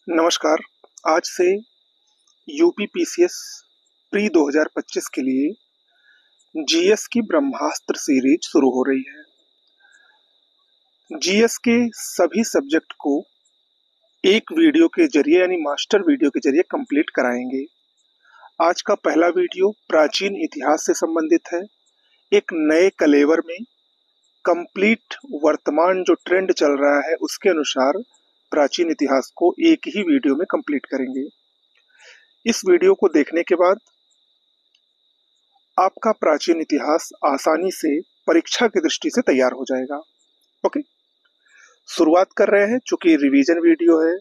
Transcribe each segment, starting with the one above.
नमस्कार। आज से यूपीपीसीएस प्री 2025 के लिए जीएस की ब्रह्मास्त्र सीरीज शुरू हो रही है। जीएस के सभी सब्जेक्ट को एक वीडियो के जरिए यानी मास्टर वीडियो के जरिए कंप्लीट कराएंगे। आज का पहला वीडियो प्राचीन इतिहास से संबंधित है। एक नए कलेवर में कंप्लीट वर्तमान जो ट्रेंड चल रहा है उसके अनुसार प्राचीन इतिहास को एक ही वीडियो में कंप्लीट करेंगे। इस वीडियो को देखने के बाद आपका प्राचीन इतिहास आसानी से परीक्षा की दृष्टि से तैयार हो जाएगा। ओके, शुरुआत कर रहे हैं। चूंकि रिवीजन वीडियो है,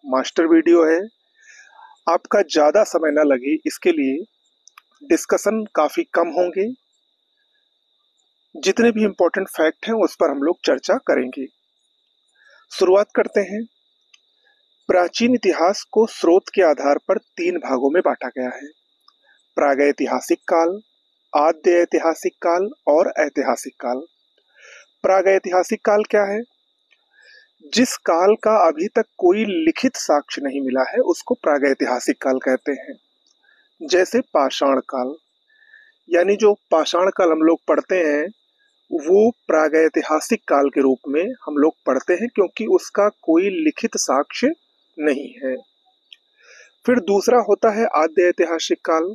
मास्टर वीडियो है, आपका ज्यादा समय न लगे इसके लिए डिस्कशन काफी कम होंगे। जितने भी इम्पोर्टेंट फैक्ट हैं उस पर हम लोग चर्चा करेंगे। शुरुआत करते हैं। प्राचीन इतिहास को स्रोत के आधार पर 3 भागों में बांटा गया है: प्रागैतिहासिक काल, आद्य ऐतिहासिक काल और ऐतिहासिक काल। प्रागैतिहासिक काल क्या है? जिस काल का अभी तक कोई लिखित साक्ष्य नहीं मिला है उसको प्रागैतिहासिक काल कहते हैं। जैसे पाषाण काल, यानी जो पाषाण काल हम लोग पढ़ते हैं वो प्रागैतिहासिक काल के रूप में हम लोग पढ़ते हैं क्योंकि उसका कोई लिखित साक्ष्य नहीं है। फिर दूसरा होता है आद्य ऐतिहासिक काल।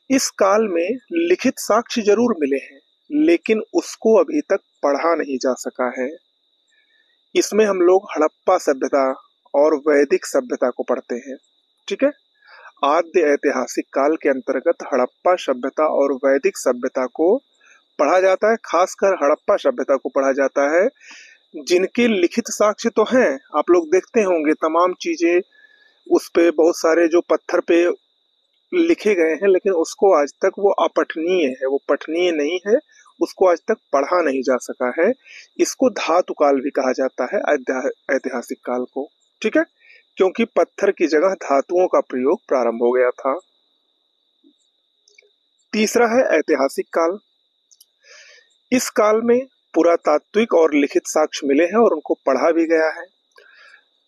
इस काल में लिखित साक्ष्य जरूर मिले हैं लेकिन उसको अभी तक पढ़ा नहीं जा सका है। इसमें हम लोग हड़प्पा सभ्यता और वैदिक सभ्यता को पढ़ते हैं। ठीक है, आद्य ऐतिहासिक काल के अंतर्गत हड़प्पा सभ्यता और वैदिक सभ्यता को पढ़ा जाता है। खासकर हड़प्पा सभ्यता को पढ़ा जाता है जिनके लिखित साक्ष्य तो हैं, आप लोग देखते होंगे तमाम चीजें उस पे बहुत सारे जो पत्थर पे लिखे गए हैं, लेकिन उसको आज तक वो अपठनीय है, वो पठनीय नहीं है, उसको आज तक पढ़ा नहीं जा सका है। इसको धातु काल भी कहा जाता है ऐतिहासिक काल को। ठीक है, क्योंकि पत्थर की जगह धातुओं का प्रयोग प्रारंभ हो गया था। तीसरा है ऐतिहासिक काल। इस काल में पुरातात्विक और लिखित साक्ष्य मिले हैं और उनको पढ़ा भी गया है।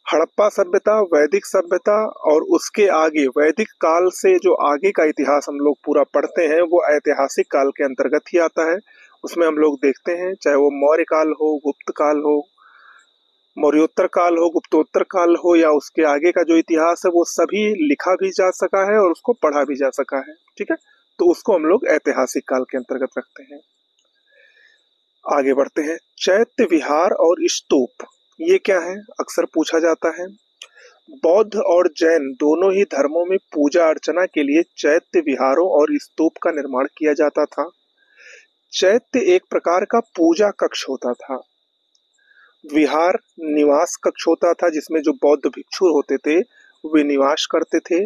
हड़प्पा सभ्यता, वैदिक सभ्यता और उसके आगे वैदिक काल से जो आगे का इतिहास हम लोग पूरा पढ़ते हैं वो ऐतिहासिक काल के अंतर्गत ही आता है। उसमें हम लोग देखते हैं चाहे वो मौर्य काल हो, गुप्त काल हो, मौर्योत्तर काल हो, गुप्तोत्तर काल हो या उसके आगे का जो इतिहास है वो सभी लिखा भी जा सका है और उसको पढ़ा भी जा सका है। ठीक है, तो उसको हम लोग ऐतिहासिक काल के अंतर्गत रखते हैं। आगे बढ़ते हैं। चैत्य विहार और स्तूप, ये क्या है? अक्सर पूछा जाता है। बौद्ध और जैन दोनों ही धर्मों में पूजा अर्चना के लिए चैत्य विहारों और स्तूप का निर्माण किया जाता था। चैत्य एक प्रकार का पूजा कक्ष होता था। विहार निवास कक्ष होता था जिसमें जो बौद्ध भिक्षु होते थे वे निवास करते थे,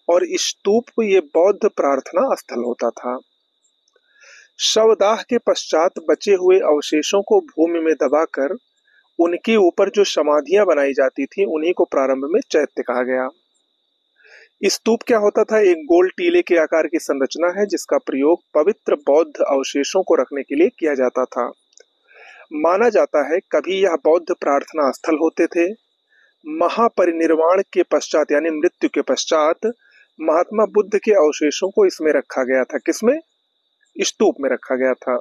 और स्तूप ये बौद्ध प्रार्थना स्थल होता था। शवदाह के पश्चात बचे हुए अवशेषों को भूमि में दबाकर उनके ऊपर जो समाधियां बनाई जाती थी उन्हीं को प्रारंभ में चैत्य कहा गया। स्तूप क्या होता था? एक गोल टीले के आकार की संरचना है जिसका प्रयोग पवित्र बौद्ध अवशेषों को रखने के लिए किया जाता था। माना जाता है कभी यह बौद्ध प्रार्थना स्थल होते थे। महापरिनिर्वाण के पश्चात यानी मृत्यु के पश्चात महात्मा बुद्ध के अवशेषों को इसमें रखा गया था। किसमें? स्तूप में रखा गया था।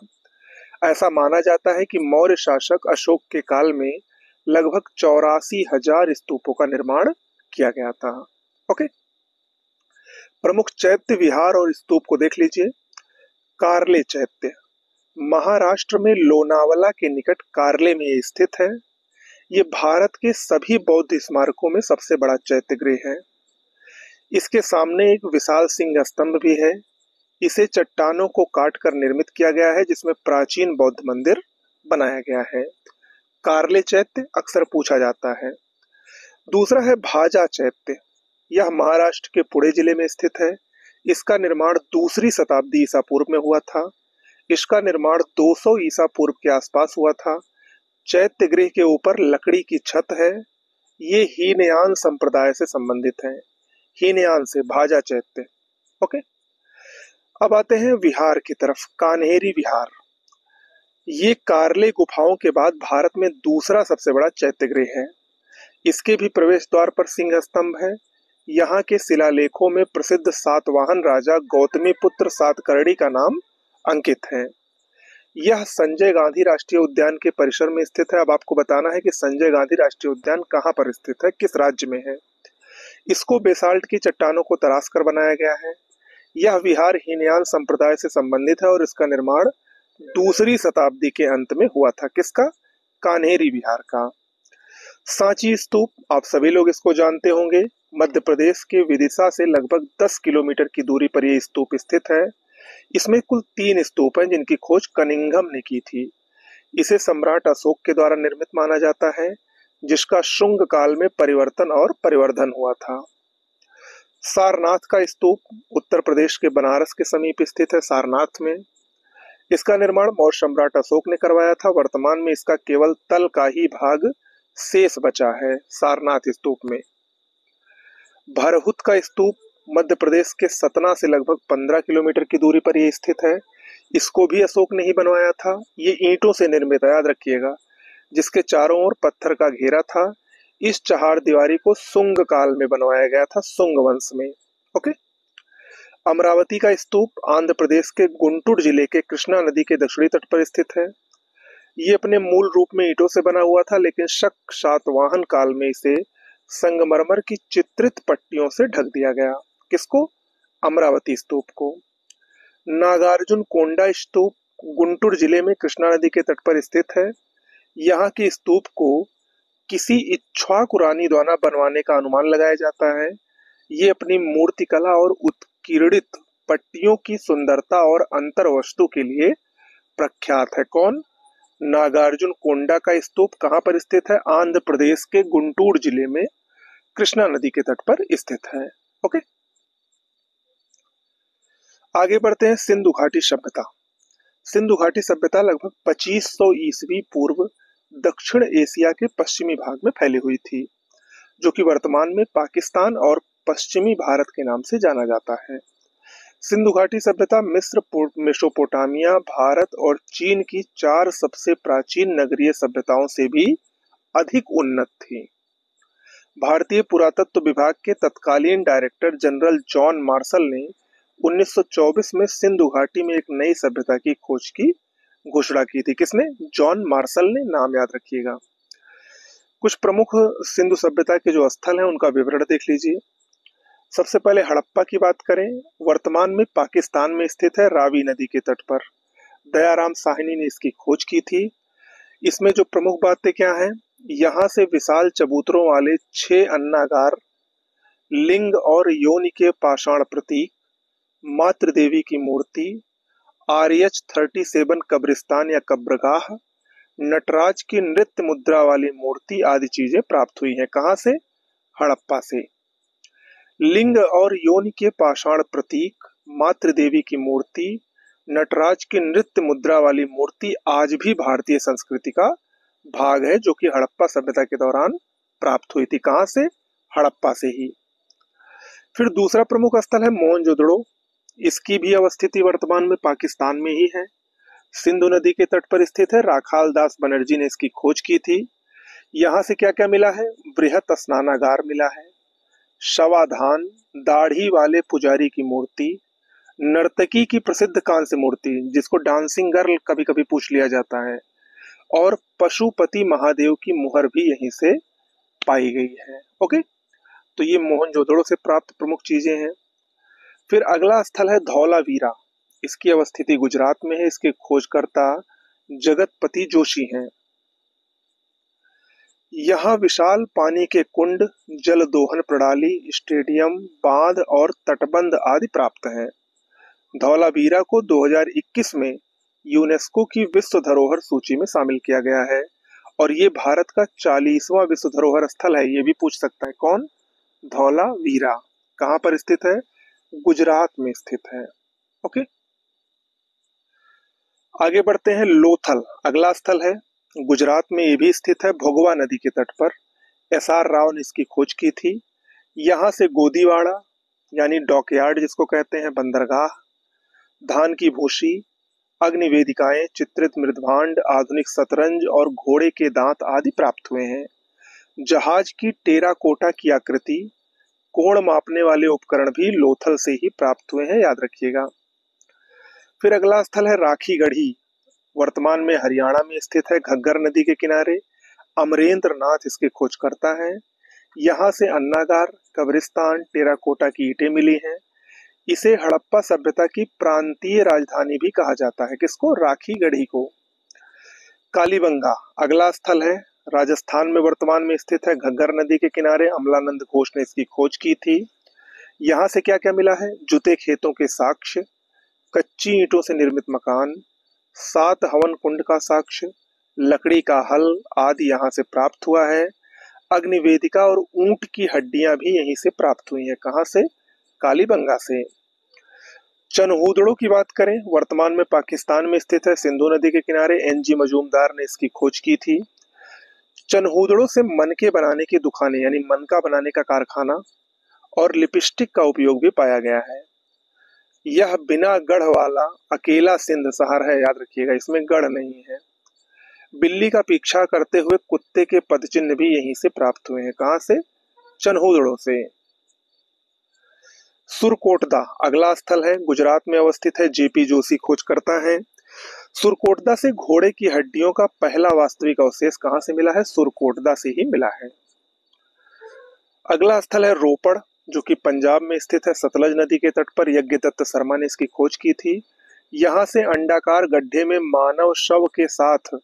ऐसा माना जाता है कि मौर्य शासक अशोक के काल में लगभग 84,000 स्तूपों का निर्माण किया गया था। ओके, प्रमुख चैत्य विहार और स्तूप को देख लीजिए। कार्ले चैत्य महाराष्ट्र में लोनावला के निकट कार्ले में स्थित है। ये भारत के सभी बौद्ध स्मारकों में सबसे बड़ा चैत्य गृह है। इसके सामने एक विशाल सिंह स्तंभ भी है। इसे चट्टानों को काटकर निर्मित किया गया है जिसमें प्राचीन बौद्ध मंदिर बनाया गया है। कार्ले चैत्य अक्सर पूछा जाता है। दूसरा है भाजा चैत्य। यह महाराष्ट्र के पुणे जिले में स्थित है। इसका निर्माण 2री शताब्दी ईसा पूर्व में हुआ था। इसका निर्माण 200 ईसा पूर्व के आसपास हुआ था। चैत्य गृह के ऊपर लकड़ी की छत है। ये हीनयान संप्रदाय से संबंधित है। हीनयान से भाजा चैत्य। ओके, अब आते हैं विहार की तरफ। कान्हेरी विहार, ये कार्ले गुफाओं के बाद भारत में दूसरा सबसे बड़ा चैत्य गृह है। इसके भी प्रवेश द्वार पर सिंह स्तंभ है। यहाँ के शिलालेखों में प्रसिद्ध सातवाहन राजा गौतमीपुत्र सातकर्णी का नाम अंकित है। यह संजय गांधी राष्ट्रीय उद्यान के परिसर में स्थित है। अब आपको बताना है कि संजय गांधी राष्ट्रीय उद्यान कहाँ पर स्थित है, किस राज्य में है। इसको बेसाल्ट की चट्टानों को तराश कर बनाया गया है। यह विहार हीनयान संप्रदाय से संबंधित है और इसका निर्माण दूसरी शताब्दी के अंत में हुआ था। किसका? कान्हेरी विहार का। सांची स्तूप, आप सभी लोग इसको जानते होंगे। मध्य प्रदेश के विदिशा से लगभग 10 किलोमीटर की दूरी पर यह स्तूप स्थित है। इसमें कुल 3 स्तूप हैं जिनकी खोज कनिंघम ने की थी। इसे सम्राट अशोक के द्वारा निर्मित माना जाता है, जिसका शुंग काल में परिवर्तन और परिवर्धन हुआ था। सारनाथ का स्तूप उत्तर प्रदेश के बनारस के समीप स्थित है, सारनाथ में। इसका निर्माण मौर्य सम्राट अशोक ने करवाया था। वर्तमान में इसका केवल तल का ही भाग शेष बचा है सारनाथ स्तूप में। भरहुत का स्तूप मध्य प्रदेश के सतना से लगभग 15 किलोमीटर की दूरी पर यह स्थित है। इसको भी अशोक ने ही बनवाया था। ये ईंटों से निर्मित है, याद रखिएगा, जिसके चारों ओर पत्थर का घेरा था। इस चहार दीवारी को सुंग काल में बनवाया गया था, सुंग वंश में। ओके। अमरावती का स्तूप आंध्र प्रदेश के गुंटूर जिले के कृष्णा नदी के दक्षिणी तट पर स्थित है। ये अपने मूल रूप में ईंटों से बना हुआ था, लेकिन शक सातवाहन काल में इसे संगमरमर की चित्रित पट्टियों से ढक दिया गया। किसको? अमरावती स्तूप को। नागार्जुन कोंडा स्तूप गुंटूर जिले में कृष्णा नदी के तट पर स्थित है। यहाँ के स्तूप को किसी इक्ष्वाकु रानी द्वारा बनवाने का अनुमान लगाया जाता है। ये अपनी मूर्तिकला और उत्कीर्णित पट्टियों की सुंदरता और अंतर वस्तु के लिए प्रख्यात है। कौन? नागार्जुन कोंडा का स्तूप कहाँ पर स्थित है? आंध्र प्रदेश के गुंटूर जिले में कृष्णा नदी के तट पर स्थित है। ओके, आगे बढ़ते हैं। सिंधु घाटी सभ्यता। सिंधु घाटी सभ्यता लगभग 2500 ईस्वी पूर्व दक्षिण एशिया के पश्चिमी भाग में फैली हुई थी, जो कि वर्तमान में पाकिस्तान और पश्चिमी भारत के नाम से जाना जाता है। सिंधु घाटी सभ्यता मिस्र, मेसोपोटामिया, भारत और चीन की 4 सबसे प्राचीन नगरीय सभ्यताओं से भी अधिक उन्नत थी। भारतीय पुरातत्व विभाग के तत्कालीन डायरेक्टर जनरल जॉन मार्शल ने 1924 में सिंधु घाटी में एक नई सभ्यता की खोज की घोषणा की थी। किसने? जॉन मार्शल ने। नाम याद रखिएगा। कुछ प्रमुख सिंधु सभ्यता के जो स्थल हैं उनका विवरण देख लीजिए। सबसे पहले हड़प्पा की बात करें, वर्तमान में पाकिस्तान में स्थित है, रावी नदी के तट पर। दयाराम साहनी ने इसकी खोज की थी। इसमें जो प्रमुख बातें क्या हैं? यहाँ से विशाल चबूतरों वाले 6 अन्नागार, लिंग और योनि के पाषाण प्रतीक, मातृ देवी की मूर्ति, RH-37 कब्रिस्तान या कब्रगाह, नटराज की नृत्य मुद्रा वाली मूर्ति आदि चीजें प्राप्त हुई हैं। कहां से? हड़प्पा से। लिंग और योनि के पाषाण प्रतीक, मातृ देवी की मूर्ति, नटराज की नृत्य मुद्रा वाली मूर्ति आज भी भारतीय संस्कृति का भाग है, जो कि हड़प्पा सभ्यता के दौरान प्राप्त हुई थी। कहां से? हड़प्पा से ही। फिर दूसरा प्रमुख स्थल है मोहनजोदड़ो। इसकी भी अवस्थिति वर्तमान में पाकिस्तान में ही है। सिंधु नदी के तट पर स्थित है। राखाल दास बनर्जी ने इसकी खोज की थी। यहाँ से क्या क्या मिला है? बृहत स्नानागार मिला है, शवाधान, दाढ़ी वाले पुजारी की मूर्ति, नर्तकी की प्रसिद्ध कांस्य मूर्ति जिसको डांसिंग गर्ल कभी कभी पूछ लिया जाता है, और पशुपति महादेव की मुहर भी यहीं से पाई गई है। ओके, तो ये मोहनजोदड़ो से प्राप्त प्रमुख चीजें हैं। फिर अगला स्थल है धौलावीरा। इसकी अवस्थिति गुजरात में है। इसके खोजकर्ता जगतपति जोशी हैं। यहाँ विशाल पानी के कुंड, जल दोहन प्रणाली, स्टेडियम, बांध और तटबंध आदि प्राप्त हैं। धौलावीरा को 2021 में यूनेस्को की विश्व धरोहर सूची में शामिल किया गया है और ये भारत का 40वां विश्व धरोहर स्थल है। ये भी पूछ सकता है। कौन? धौलावीरा। कहाँ पर स्थित है? गुजरात में स्थित है। ओके, आगे बढ़ते हैं। लोथल अगला स्थल है, गुजरात में ये भी स्थित है, भोगवा नदी के तट पर। SR राव ने इसकी खोज की थी। यहाँ से गोदीवाड़ा यानी डॉकयार्ड जिसको कहते हैं, बंदरगाह, धान की भूसी, अग्नि वेदिकाएं, चित्रित मृदभांड, आधुनिक शतरंज और घोड़े के दांत आदि प्राप्त हुए हैं। जहाज की टेराकोटा की आकृति, कोण मापने वाले उपकरण भी लोथल से ही प्राप्त हुए हैं, याद रखिएगा। फिर अगला स्थल है राखी गढ़ी, वर्तमान में हरियाणा में स्थित है, घग्गर नदी के किनारे। अमरेंद्र नाथ इसकी खोज करता है। यहाँ से अन्नागार, कब्रिस्तान, टेराकोटा की ईंटें मिली हैं। इसे हड़प्पा सभ्यता की प्रांतीय राजधानी भी कहा जाता है। किसको? राखी गढ़ी को। कालीबंगा अगला स्थल है, राजस्थान में वर्तमान में स्थित है, घग्गर नदी के किनारे। अमलानंद घोष ने इसकी खोज की थी। यहाँ से क्या क्या मिला है? जुते खेतों के साक्ष्य, कच्ची ईंटों से निर्मित मकान, 7 हवन कुंड का साक्ष्य, लकड़ी का हल आदि यहाँ से प्राप्त हुआ है। अग्निवेदिका और ऊंट की हड्डियां भी यहीं से प्राप्त हुई हैं। कहाँ से? कालीबंगा से। चनहूदड़ों की बात करें, वर्तमान में पाकिस्तान में स्थित है, सिंधु नदी के किनारे। एनजी मजूमदार ने इसकी खोज की थी। चनहूदड़ों से मनके बनाने की दुकानें यानी मनका बनाने का कारखाना और लिपस्टिक का उपयोग भी पाया गया है। यह बिना गढ़ वाला अकेला सिंध शहर है, याद रखिएगा, इसमें गढ़ नहीं है। बिल्ली का पीछा करते हुए कुत्ते के पदचिन्ह भी यहीं से प्राप्त हुए हैं। कहां से? चनहूदड़ों से। सुरकोटदा अगला स्थल है, गुजरात में अवस्थित है। जेपी जोशी खोज करता है। सुरकोटदा से घोड़े की हड्डियों का पहला वास्तविक अवशेष कहां से मिला है? सुरकोटदा से ही मिला है। अगला स्थल है रोपड़, जो कि पंजाब में स्थित है, सतलज नदी के तट पर। यज्ञदत्त शर्मा ने इसकी खोज की थी। यहां से अंडाकार गड्ढे में मानव शव के साथ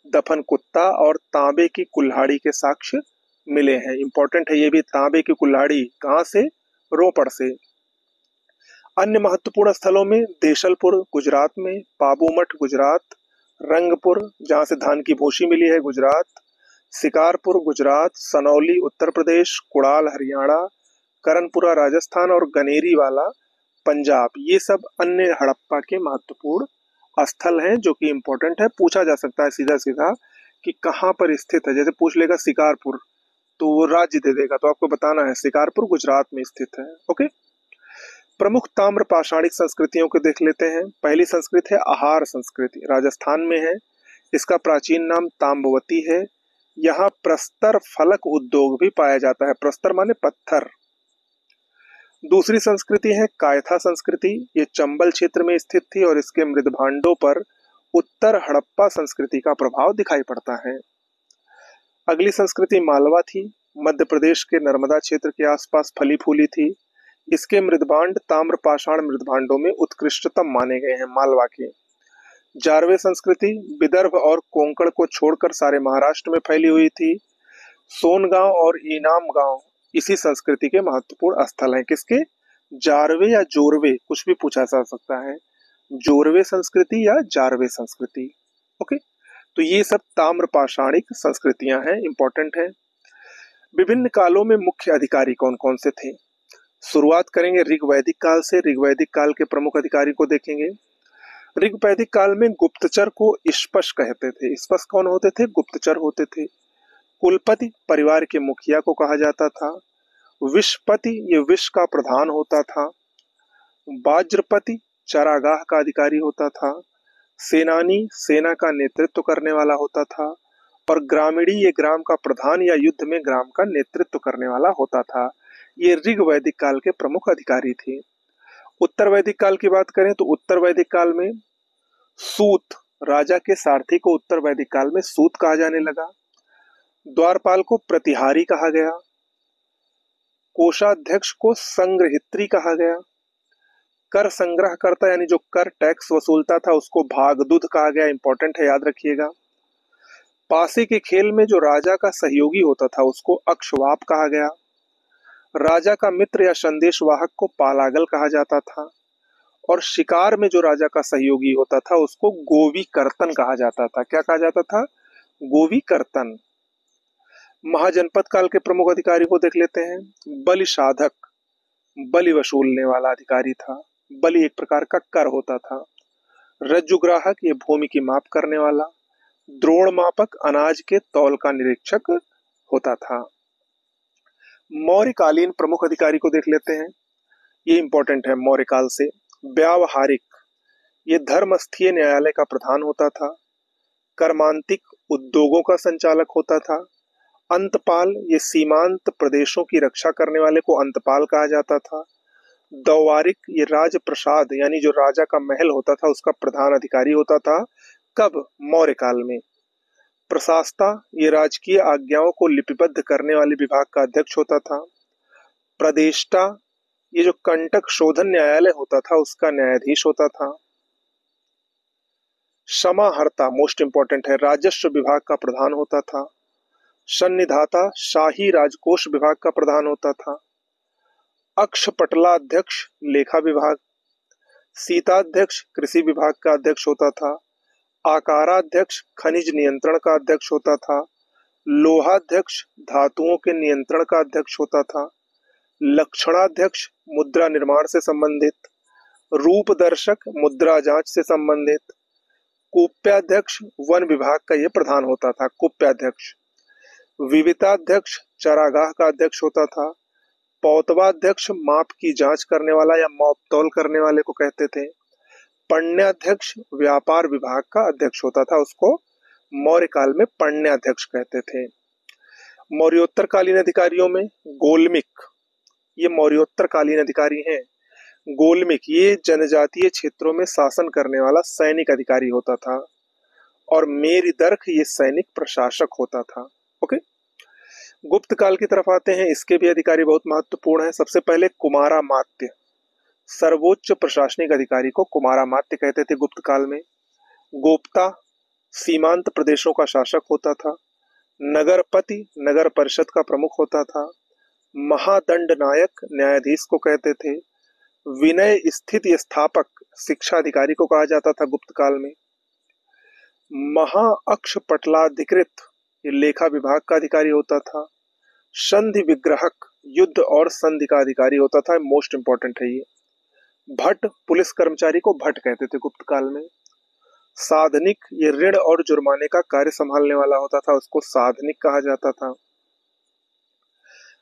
दफन कुत्ता और तांबे की कुल्हाड़ी के साक्ष्य मिले हैं। इंपॉर्टेंट है ये भी, तांबे की कुल्हाड़ी। कहां से? रोपड़ से। अन्य महत्वपूर्ण स्थलों में देशलपुर गुजरात में, पाबूमठ गुजरात, रंगपुर जहां से धान की भूसी मिली है गुजरात, शिकारपुर गुजरात, सनौली उत्तर प्रदेश, कुड़ाल हरियाणा, करनपुरा राजस्थान और गनेरी वाला पंजाब। ये सब अन्य हड़प्पा के महत्वपूर्ण स्थल हैं जो कि इंपॉर्टेंट है। पूछा जा सकता है सीधा सीधा कि कहाँ पर स्थित है। जैसे पूछ लेगा शिकारपुर, तो वो राज्य दे देगा, तो आपको बताना है शिकारपुर गुजरात में स्थित है। ओके। प्रमुख ताम्र पाषाणिक संस्कृतियों को देख लेते हैं। पहली संस्कृति है आहार संस्कृति, राजस्थान में है। इसका प्राचीन नाम ताम्बवती है। यहाँ प्रस्तर फलक उद्योग भी पाया जाता है। प्रस्तर माने पत्थर। दूसरी संस्कृति है कायथा संस्कृति। ये चंबल क्षेत्र में स्थित थी और इसके मृदभांडों पर उत्तर हड़प्पा संस्कृति का प्रभाव दिखाई पड़ता है। अगली संस्कृति मालवा थी। मध्य प्रदेश के नर्मदा क्षेत्र के आसपास फली फूली थी। इसके मृदभांड ताम्र पाषाण मृदभांडों में उत्कृष्टतम माने गए हैं, मालवा के। जारवे संस्कृति विदर्भ और कोंकण को छोड़कर सारे महाराष्ट्र में फैली हुई थी। सोनगांव और इनाम गांव इसी संस्कृति के महत्वपूर्ण स्थल हैं। किसके? जारवे या जोरवे, कुछ भी पूछा जा सकता है। जोरवे संस्कृति या जारवे संस्कृति। ओके, तो ये सब ताम्र पाषाणिक संस्कृतियां हैं, इंपॉर्टेंट है। विभिन्न कालों में मुख्य अधिकारी कौन कौन से थे? शुरुआत करेंगे ऋग्वैदिक काल से। ऋग्वैदिक काल के प्रमुख अधिकारी को देखेंगे। ऋग्वैदिक काल में गुप्तचर को स्पश कहते थे। स्पश कौन होते थे? गुप्तचर होते थे। कुलपति परिवार के मुखिया को कहा जाता था। विषपति ये विष का प्रधान होता था। वाज्रपति चरागाह का अधिकारी होता था। सेनानी सेना का नेतृत्व करने वाला होता था। और ग्रामीणी ये ग्राम का प्रधान या युद्ध में ग्राम का नेतृत्व करने वाला होता था। ये ऋग्वैदिक काल के प्रमुख अधिकारी थे। उत्तर वैदिक काल की बात करें तो उत्तर वैदिक काल में सूत, राजा के सारथी को उत्तर वैदिक काल में सूत कहा जाने लगा। द्वारपाल को प्रतिहारी कहा गया। कोषाध्यक्ष को संग्रहित्री कहा गया। कर संग्रह करता यानी जो कर टैक्स वसूलता था उसको भागदूत कहा गया। इंपॉर्टेंट है, याद रखिएगा। पासे के खेल में जो राजा का सहयोगी होता था उसको अक्षवाप कहा गया। राजा का मित्र या संदेश वाहक को पालागल कहा जाता था। और शिकार में जो राजा का सहयोगी होता था उसको गोवी कर्तन कहा जाता था। क्या कहा जाता था? गोवी कर्तन। महाजनपद काल के प्रमुख अधिकारी को देख लेते हैं। बलि साधक, बलि वसूलने वाला अधिकारी था। बलि एक प्रकार का कर होता था। रज्जुग्राहक ये भूमि की माप करने वाला। द्रोण मापक अनाज के तौल का निरीक्षक होता था। मौर्यकालीन प्रमुख अधिकारी को देख लेते हैं। ये इंपॉर्टेंट है मौर्य काल से। व्यावहारिक ये धर्मस्थीय न्यायालय का प्रधान होता था। कर्मांतिक उद्योगों का संचालक होता था। अंतपाल, ये सीमांत प्रदेशों की रक्षा करने वाले को अंतपाल कहा जाता था। दौवारिक, ये राजप्रसाद यानी जो राजा का महल होता था उसका प्रधान अधिकारी होता था। कब? मौर्य काल में। प्रशासता, ये राजकीय आज्ञाओं को लिपिबद्ध करने वाले विभाग का अध्यक्ष होता था। प्रदेष्टा, ये जो कंटक शोधन न्यायालय होता था उसका न्यायाधीश होता था। समाहर्ता, मोस्ट इंपॉर्टेंट है, राजस्व विभाग का प्रधान होता था। सन्निधाता, शाही राजकोष विभाग का प्रधान होता था। अक्षपटलाध्यक्ष, लेखा विभाग। सीताध्यक्ष, कृषि विभाग का अध्यक्ष होता था। आकाराध्यक्ष, खनिज नियंत्रण का अध्यक्ष होता था। लोहाध्यक्ष, धातुओं के नियंत्रण का अध्यक्ष होता था। लक्षणाध्यक्ष, मुद्रा निर्माण से संबंधित। रूपदर्शक, मुद्रा जांच से संबंधित। कुप्याध्यक्ष, वन विभाग का ये प्रधान होता था, कुप्याध्यक्ष। विविताध्यक्ष, चरागाह का अध्यक्ष होता था। पौतवाध्यक्ष, माप की जांच करने वाला या माप तौल करने वाले को कहते थे। पण्याध्यक्ष, व्यापार विभाग का अध्यक्ष होता था, उसको मौर्य काल में पण्याध्यक्ष कहते थे। मौर्योत्तर कालीन अधिकारियों में गोलमिक, ये मौर्योत्तर कालीन अधिकारी हैं। गोलमिक, ये जनजातीय क्षेत्रों में शासन करने वाला सैनिक अधिकारी होता था। और मेरिदर्ख, ये सैनिक प्रशासक होता था। ओके, गुप्त काल की तरफ आते हैं। इसके भी अधिकारी बहुत महत्वपूर्ण है। सबसे पहले कुमारामात्य, सर्वोच्च प्रशासनिक अधिकारी को कुमारामात्य कहते थे गुप्त काल में। गोप्ता, सीमांत प्रदेशों का शासक होता था। नगरपति, नगर परिषद का प्रमुख होता था। महादंड नायक, न्यायाधीश को कहते थे। विनय स्थिति स्थापक, शिक्षा अधिकारी को कहा जाता था गुप्त काल में। महाअक्षपटलाधिकृत, ये लेखा विभाग का अधिकारी होता था। संधि विग्रहक, युद्ध और संधि का अधिकारी होता था, मोस्ट इंपॉर्टेंट है ये। भट्ट, पुलिस कर्मचारी को भट्ट कहते थे गुप्त काल में। साधनिक, ये ऋण और जुर्माने का कार्य संभालने वाला होता था, उसको साधनिक कहा जाता था।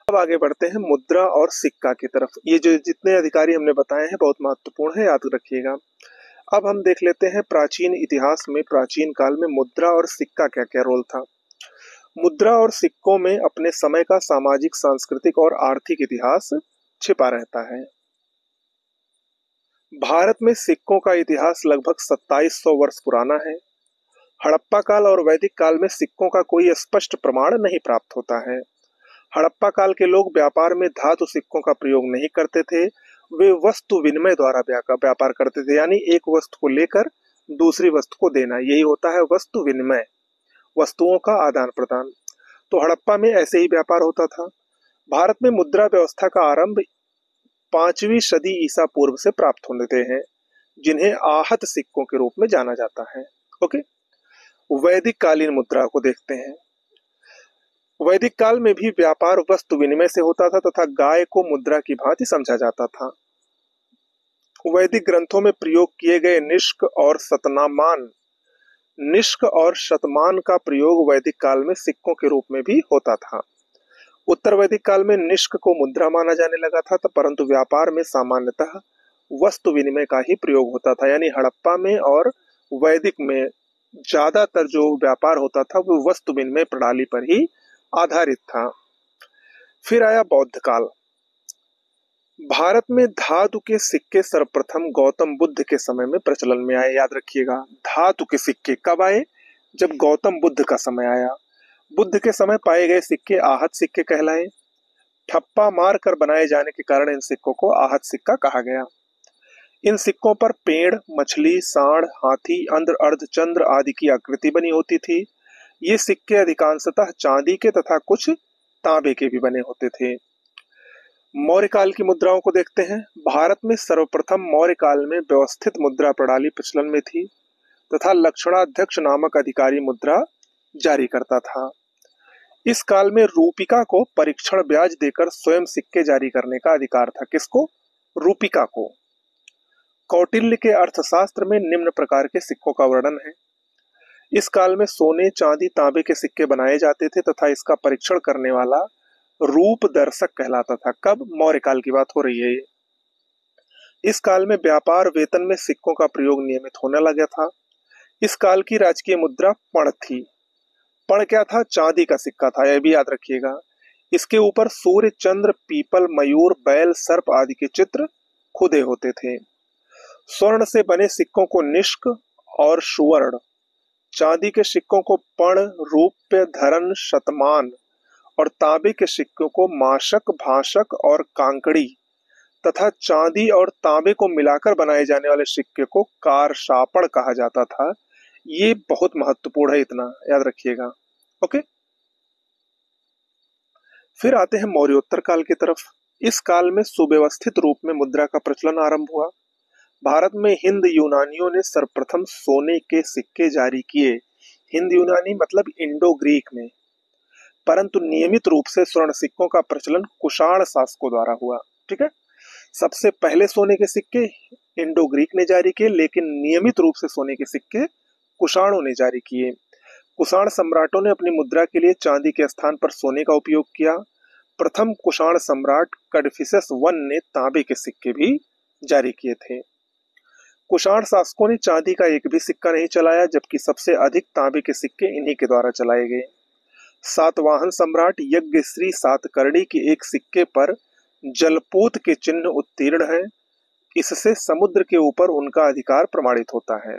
अब आगे बढ़ते हैं मुद्रा और सिक्का की तरफ। ये जो जितने अधिकारी हमने बताए हैं बहुत महत्वपूर्ण है, याद रखिएगा। अब हम देख लेते हैं प्राचीन इतिहास में, प्राचीन काल में मुद्रा और सिक्का क्या क्या रोल था। मुद्रा और सिक्कों में अपने समय का सामाजिक, सांस्कृतिक और आर्थिक इतिहास छिपा रहता है। भारत में सिक्कों का इतिहास लगभग 2700 वर्ष पुराना है। हड़प्पा काल और वैदिक काल में सिक्कों का कोई स्पष्ट प्रमाण नहीं प्राप्त होता है। हड़प्पा काल के लोग व्यापार में धातु सिक्कों का प्रयोग नहीं करते थे, वे वस्तु विनिमय द्वारा व्यापार करते थे, यानी एक वस्तु को लेकर दूसरी वस्तु को देना, यही होता है वस्तु विनिमय, वस्तुओं का आदान प्रदान। तो हड़प्पा में ऐसे ही व्यापार होता था। भारत में मुद्रा व्यवस्था का आरंभ 5वीं सदी ईसा पूर्व से प्राप्त होते हैं, जिन्हें आहत सिक्कों के रूप में जाना जाता है। ओके, वैदिक कालीन मुद्रा को देखते हैं। वैदिक काल में भी व्यापार वस्तु विनिमय से होता था तथा गाय को मुद्रा की भांति समझा जाता था। वैदिक ग्रंथों में प्रयोग किए गए निष्क और शतमान का प्रयोग वैदिक काल में सिक्कों के रूप में भी होता था। उत्तर वैदिक काल में निष्क को मुद्रा माना जाने लगा था, परंतु व्यापार में सामान्यतः वस्तु विनिमय का ही प्रयोग होता था, यानी हड़प्पा में और वैदिक में ज्यादातर जो व्यापार होता था वो वस्तु विनिमय प्रणाली पर ही आधारित था। फिर आया बौद्ध काल। भारत में धातु के सिक्के सर्वप्रथम गौतम बुद्ध के समय में प्रचलन में आए। याद रखिएगा, धातु के सिक्के कब आए? जब गौतम बुद्ध का समय आया। बुद्ध के समय पाए गए सिक्के आहत सिक्के कहलाए। ठप्पा मार कर बनाए जाने के कारण इन सिक्कों को आहत सिक्का कहा गया। इन सिक्कों पर पेड़, मछली, सांड, हाथी, अर्धचंद्र आदि की आकृति बनी होती थी। ये सिक्के अधिकांशतः चांदी के तथा कुछ तांबे के भी बने होते थे। मौर्य काल की मुद्राओं को देखते हैं। भारत में सर्वप्रथम मौर्य काल में व्यवस्थित मुद्रा प्रणाली प्रचलन में थी तथा लक्षणाध्यक्ष नामक अधिकारी मुद्रा जारी करता था। इस काल में रूपिका को परीक्षण ब्याज देकर स्वयं सिक्के जारी करने का अधिकार था। किसको? रूपिका को। कौटिल्य के अर्थशास्त्र में निम्न प्रकार के सिक्कों का वर्णन है। इस काल में सोने, चांदी, तांबे के सिक्के बनाए जाते थे तथा इसका परीक्षण करने वाला रूप दर्शक कहलाता था। कब? मौर्य काल की बात हो रही है ये। इस काल में व्यापार वेतन में सिक्कों का प्रयोग नियमित होने लगा था। इस काल की राजकीय मुद्रा पण थी। पण क्या था? चांदी का सिक्का था, यह भी याद रखिएगा। इसके ऊपर सूर्य, चंद्र, पीपल, मयूर, बैल, सर्प आदि के चित्र खुदे होते थे। स्वर्ण से बने सिक्कों को निष्क और सुवर्ण, चांदी के सिक्कों को पण, रूप्य, धरन, शतमान और तांबे के सिक्कों को माशक, भाषक और कांकड़ी तथा चांदी और तांबे को मिलाकर बनाए जाने वाले सिक्के को कारशापड़ कहा जाता था। ये बहुत महत्वपूर्ण है, इतना याद रखिएगा। ओके, फिर आते हैं मौर्योत्तर काल की तरफ। इस काल में सुव्यवस्थित रूप में मुद्रा का प्रचलन आरंभ हुआ। भारत में हिंद यूनानियों ने सर्वप्रथम सोने के सिक्के जारी किए। हिंद यूनानी मतलब इंडो ग्रीक में। परंतु नियमित रूप से स्वर्ण सिक्कों का प्रचलन कुषाण शासकों द्वारा हुआ। ठीक है, सबसे पहले सोने के सिक्के इंडो ग्रीक ने जारी किए, लेकिन नियमित रूप से सोने के सिक्के कुषाणों ने जारी किए। कुषाण सम्राटों ने अपनी मुद्रा के लिए चांदी के स्थान पर सोने का उपयोग किया। प्रथम कुषाण सम्राट कड़फिसस वन ने तांबे के सिक्के भी जारी किए थे। कुषाण शासकों ने चांदी का एक भी सिक्का नहीं चलाया, जबकि सबसे अधिक तांबे के सिक्के इन्हीं के द्वारा चलाए गए। सातवाहन सम्राट यज्ञश्री सातकर्णी के एक सिक्के पर जलपोत के चिन्ह उत्तीर्ण हैं। इससे समुद्र के ऊपर उनका अधिकार प्रमाणित होता है।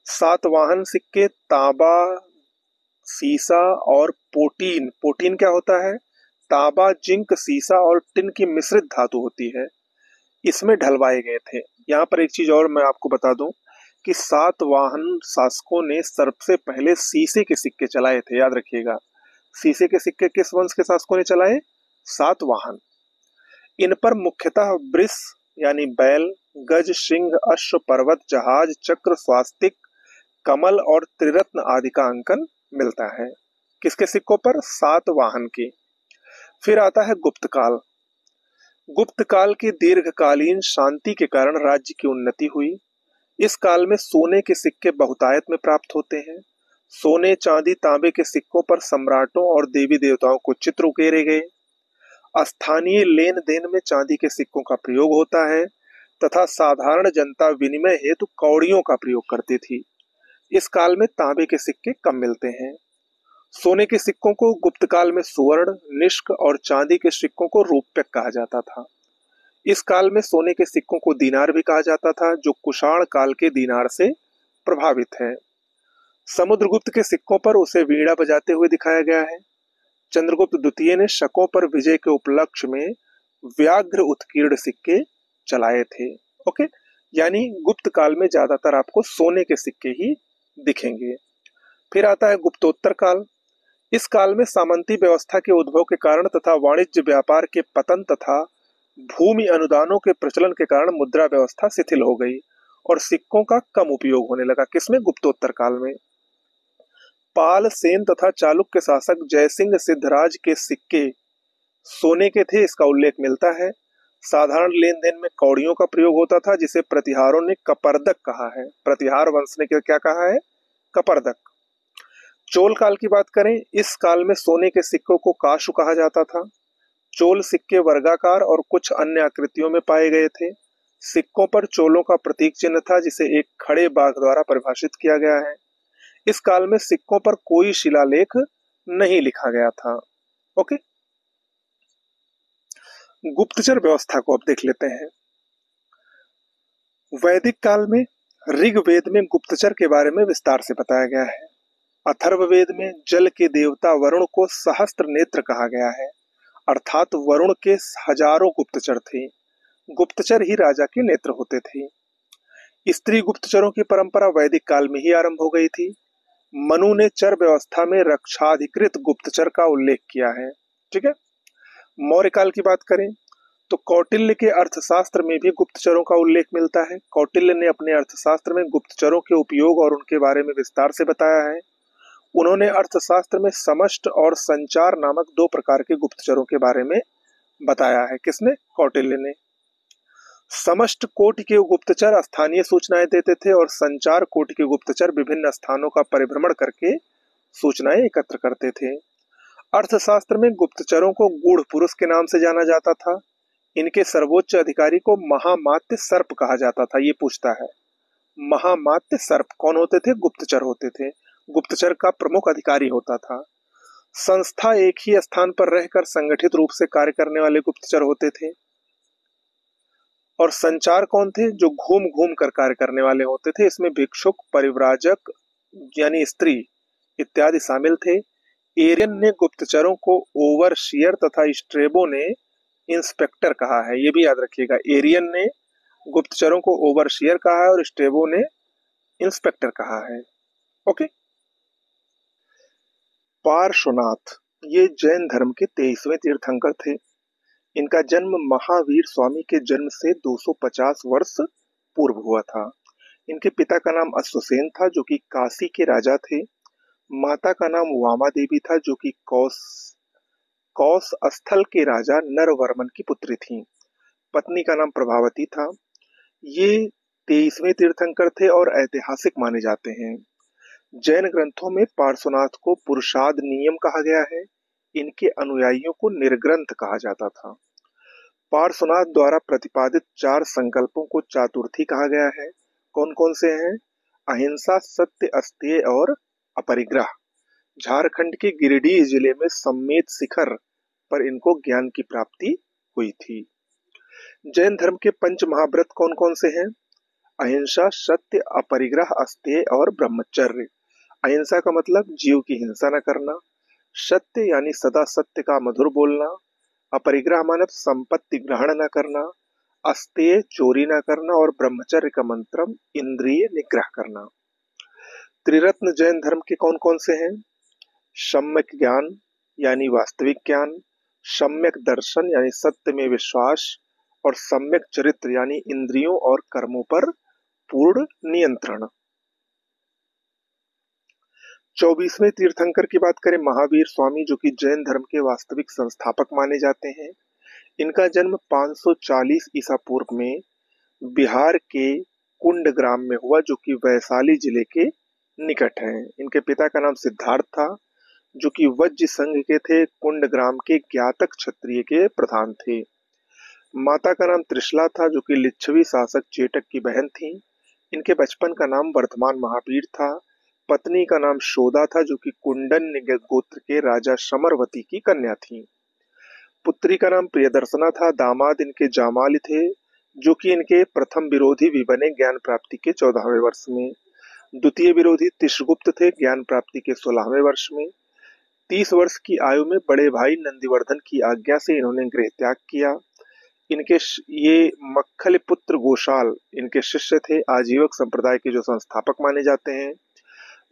सातवाहन सिक्के तांबा, सीसा और पोटीन, पोटीन क्या होता है? तांबा, जिंक, सीसा और टिन की मिश्रित धातु होती है, इसमें ढलवाए गए थे। यहाँ पर एक चीज और मैं आपको बता दूं कि सातवाहन शासकों ने सबसे पहले सीसे के सिक्के चलाए थे, याद रखिएगा। सीसे के सिक्के किस वंश के शासकों ने चलाए? सातवाहन। इन पर मुख्यतः वृष यानी बैल, गज, सिंह, अश्व, पर्वत, जहाज, चक्र, स्वास्तिक, कमल और त्रिरत्न आदि का अंकन मिलता है। किसके सिक्कों पर? सातवाहन के। फिर आता है गुप्त काल। गुप्त काल की दीर्घकालीन शांति के कारण राज्य की उन्नति हुई। इस काल में सोने के सिक्के बहुतायत में प्राप्त होते हैं। सोने, चांदी, तांबे के सिक्कों पर सम्राटों और देवी देवताओं को चित्र उकेरे गए। स्थानीय लेन देन में चांदी के सिक्कों का प्रयोग होता है तथा साधारण जनता विनिमय हेतु कौड़ियों का प्रयोग करती थी। इस काल में तांबे के सिक्के कम मिलते हैं। सोने के सिक्कों को गुप्त काल में सुवर्ण, निष्क और चांदी के सिक्कों को रूप्यक कहा जाता था। इस काल में सोने के सिक्कों को दीनार भी कहा जाता था, जो कुषाण काल के दीनार से प्रभावित है। समुद्रगुप्त के सिक्कों पर उसे वीणा बजाते हुए दिखाया गया है। चंद्रगुप्त द्वितीय ने शकों पर विजय के उपलक्ष्य में व्याघ्र उत्कीर्ण सिक्के चलाए थे। ओके, यानी गुप्त काल में ज्यादातर आपको सोने के सिक्के ही दिखेंगे। फिर आता है गुप्तोत्तर काल। इस काल में सामंती व्यवस्था के उद्भव के कारण तथा वाणिज्य व्यापार के पतन तथा भूमि अनुदानों के प्रचलन के कारण मुद्रा व्यवस्था शिथिल हो गई और सिक्कों का कम उपयोग होने लगा। किसमें? गुप्तोत्तर काल में। पाल, सेन तथा चालुक्य शासक जयसिंह सिद्धराज के सिक्के सोने के थे, इसका उल्लेख मिलता है। साधारण लेन देन में कौड़ियों का प्रयोग होता था, जिसे प्रतिहारों ने कपर्दक कहा है। प्रतिहार वंश ने क्या कहा है? कपर्दक। चोल काल की बात करें, इस काल में सोने के सिक्कों को काशु कहा जाता था। चोल सिक्के वर्गाकार और कुछ अन्य आकृतियों में पाए गए थे। सिक्कों पर चोलों का प्रतीक चिन्ह था, जिसे एक खड़े बाघ द्वारा परिभाषित किया गया है। इस काल में सिक्कों पर कोई शिलालेख नहीं लिखा गया था। ओके, गुप्तचर व्यवस्था को अब देख लेते हैं। वैदिक काल में ऋग्वेद में गुप्तचर के बारे में विस्तार से बताया गया है। अथर्ववेद में जल के देवता वरुण को सहस्त्र नेत्र कहा गया है, अर्थात वरुण के हजारों गुप्तचर थे। गुप्तचर ही राजा के नेत्र होते थे। स्त्री गुप्तचरों की परंपरा वैदिक काल में ही आरंभ हो गई थी। मनु ने चर व्यवस्था में रक्षाधिकृत गुप्तचर का उल्लेख किया है। ठीक है, मौर्य काल की बात करें तो कौटिल्य के अर्थशास्त्र में भी गुप्तचरों का उल्लेख मिलता है। कौटिल्य ने अपने अर्थशास्त्र में गुप्तचरों के उपयोग और उनके बारे में विस्तार से बताया है। उन्होंने अर्थशास्त्र में समष्ट और संचार नामक दो प्रकार के गुप्तचरों के बारे में बताया है। किसने? कौटिल्य ने। समष्ट कोटि के गुप्तचर स्थानीय सूचनाएं देते थे और संचार कोटि के गुप्तचर विभिन्न स्थानों का परिभ्रमण करके सूचनाएं एकत्र करते थे। अर्थशास्त्र में गुप्तचरों को गूढ़ पुरुष के नाम से जाना जाता था। इनके सर्वोच्च अधिकारी को महामात्य सर्प कहा जाता था। ये पूछता है, महामात्य सर्प कौन होते थे? गुप्तचर होते थे। गुप्तचर का प्रमुख अधिकारी होता था। संस्था एक ही स्थान पर रहकर संगठित रूप से कार्य करने वाले गुप्तचर होते थे। और संचार कौन थे? जो घूम घूम कर कार्य करने वाले होते थे। इसमें भिक्षुक, परिव्राजक यानी स्त्री इत्यादि शामिल थे। एरियन ने गुप्तचरों को ओवरशियर तथा स्ट्रेबो ने इंस्पेक्टर कहा है। ये भी याद रखिएगा, एरियन ने गुप्तचरों को ओवरशियर कहा है और स्ट्रेबो ने इंस्पेक्टर कहा है। ओके। पार्श्वनाथ ये जैन धर्म के 23वें तीर्थंकर थे। इनका जन्म महावीर स्वामी के जन्म से 250 वर्ष पूर्व हुआ था। इनके पिता का नाम अश्वसेन था जो कि काशी के राजा थे। माता का नाम वामा देवी था जो कि कौस स्थल के राजा नरवर्मन की पुत्री थी। पत्नी का नाम प्रभावती था। ये 23वें तीर्थंकर थे और ऐतिहासिक माने जाते हैं। जैन ग्रंथों में पार्श्वनाथ को पुरुषाद नियम कहा गया है। इनके अनुयायियों को निर्ग्रंथ कहा जाता था। पार्श्वनाथ द्वारा प्रतिपादित 4 संकल्पों को चातुर्थी कहा गया है। कौन कौन से हैं? अहिंसा, सत्य, अस्तेय और अपरिग्रह। झारखंड के गिरिडीह जिले में सम्मेत शिखर पर इनको ज्ञान की प्राप्ति हुई थी। जैन धर्म के पंच महाव्रत कौन कौन से हैं? अहिंसा, सत्य, अपरिग्रह, अस्तेय और ब्रह्मचर्य। अहिंसा का मतलब जीव की हिंसा न करना। सत्य यानी सदा सत्य का मधुर बोलना। अपरिग्रह मानव संपत्ति ग्रहण न करना। अस्तेय चोरी न करना और ब्रह्मचर्य का मंत्र इंद्रिय निग्रह करना। त्रिरत्न जैन धर्म के कौन कौन से हैं? सम्यक ज्ञान यानी वास्तविक ज्ञान, सम्यक दर्शन यानी सत्य में विश्वास और सम्यक चरित्र यानी इंद्रियों और कर्मों पर पूर्ण नियंत्रण। 24वें तीर्थंकर की बात करें, महावीर स्वामी जो कि जैन धर्म के वास्तविक संस्थापक माने जाते हैं। इनका जन्म 540 ईसा पूर्व में बिहार के कुंड ग्राम में हुआ जो कि वैशाली जिले के निकट है। इनके पिता का नाम सिद्धार्थ था जो कि वज्र संघ के थे। कुंड ग्राम के ज्ञातक क्षत्रिय के प्रधान थे। माता का नाम त्रिशला था जो कि लिच्छवी शासक चेटक की बहन थी। इनके बचपन का नाम वर्धमान महावीर था। पत्नी का नाम शोदा था जो कि कुंडन्य गोत्र के राजा समरवती की कन्या थी। पुत्री का नाम प्रियदर्शना था। दामाद इनके जामाली थे जो कि इनके प्रथम विरोधी भी बने ज्ञान प्राप्ति के 14वें वर्ष में। द्वितीय विरोधी तिष्गुप्त थे ज्ञान प्राप्ति के 16वें वर्ष में। 30 वर्ष की आयु में बड़े भाई नंदिवर्धन की आज्ञा से इन्होंने गृह त्याग किया। इनके ये मक्खल पुत्र गोशाल इनके शिष्य थे। आजीवक संप्रदाय के जो संस्थापक माने जाते हैं।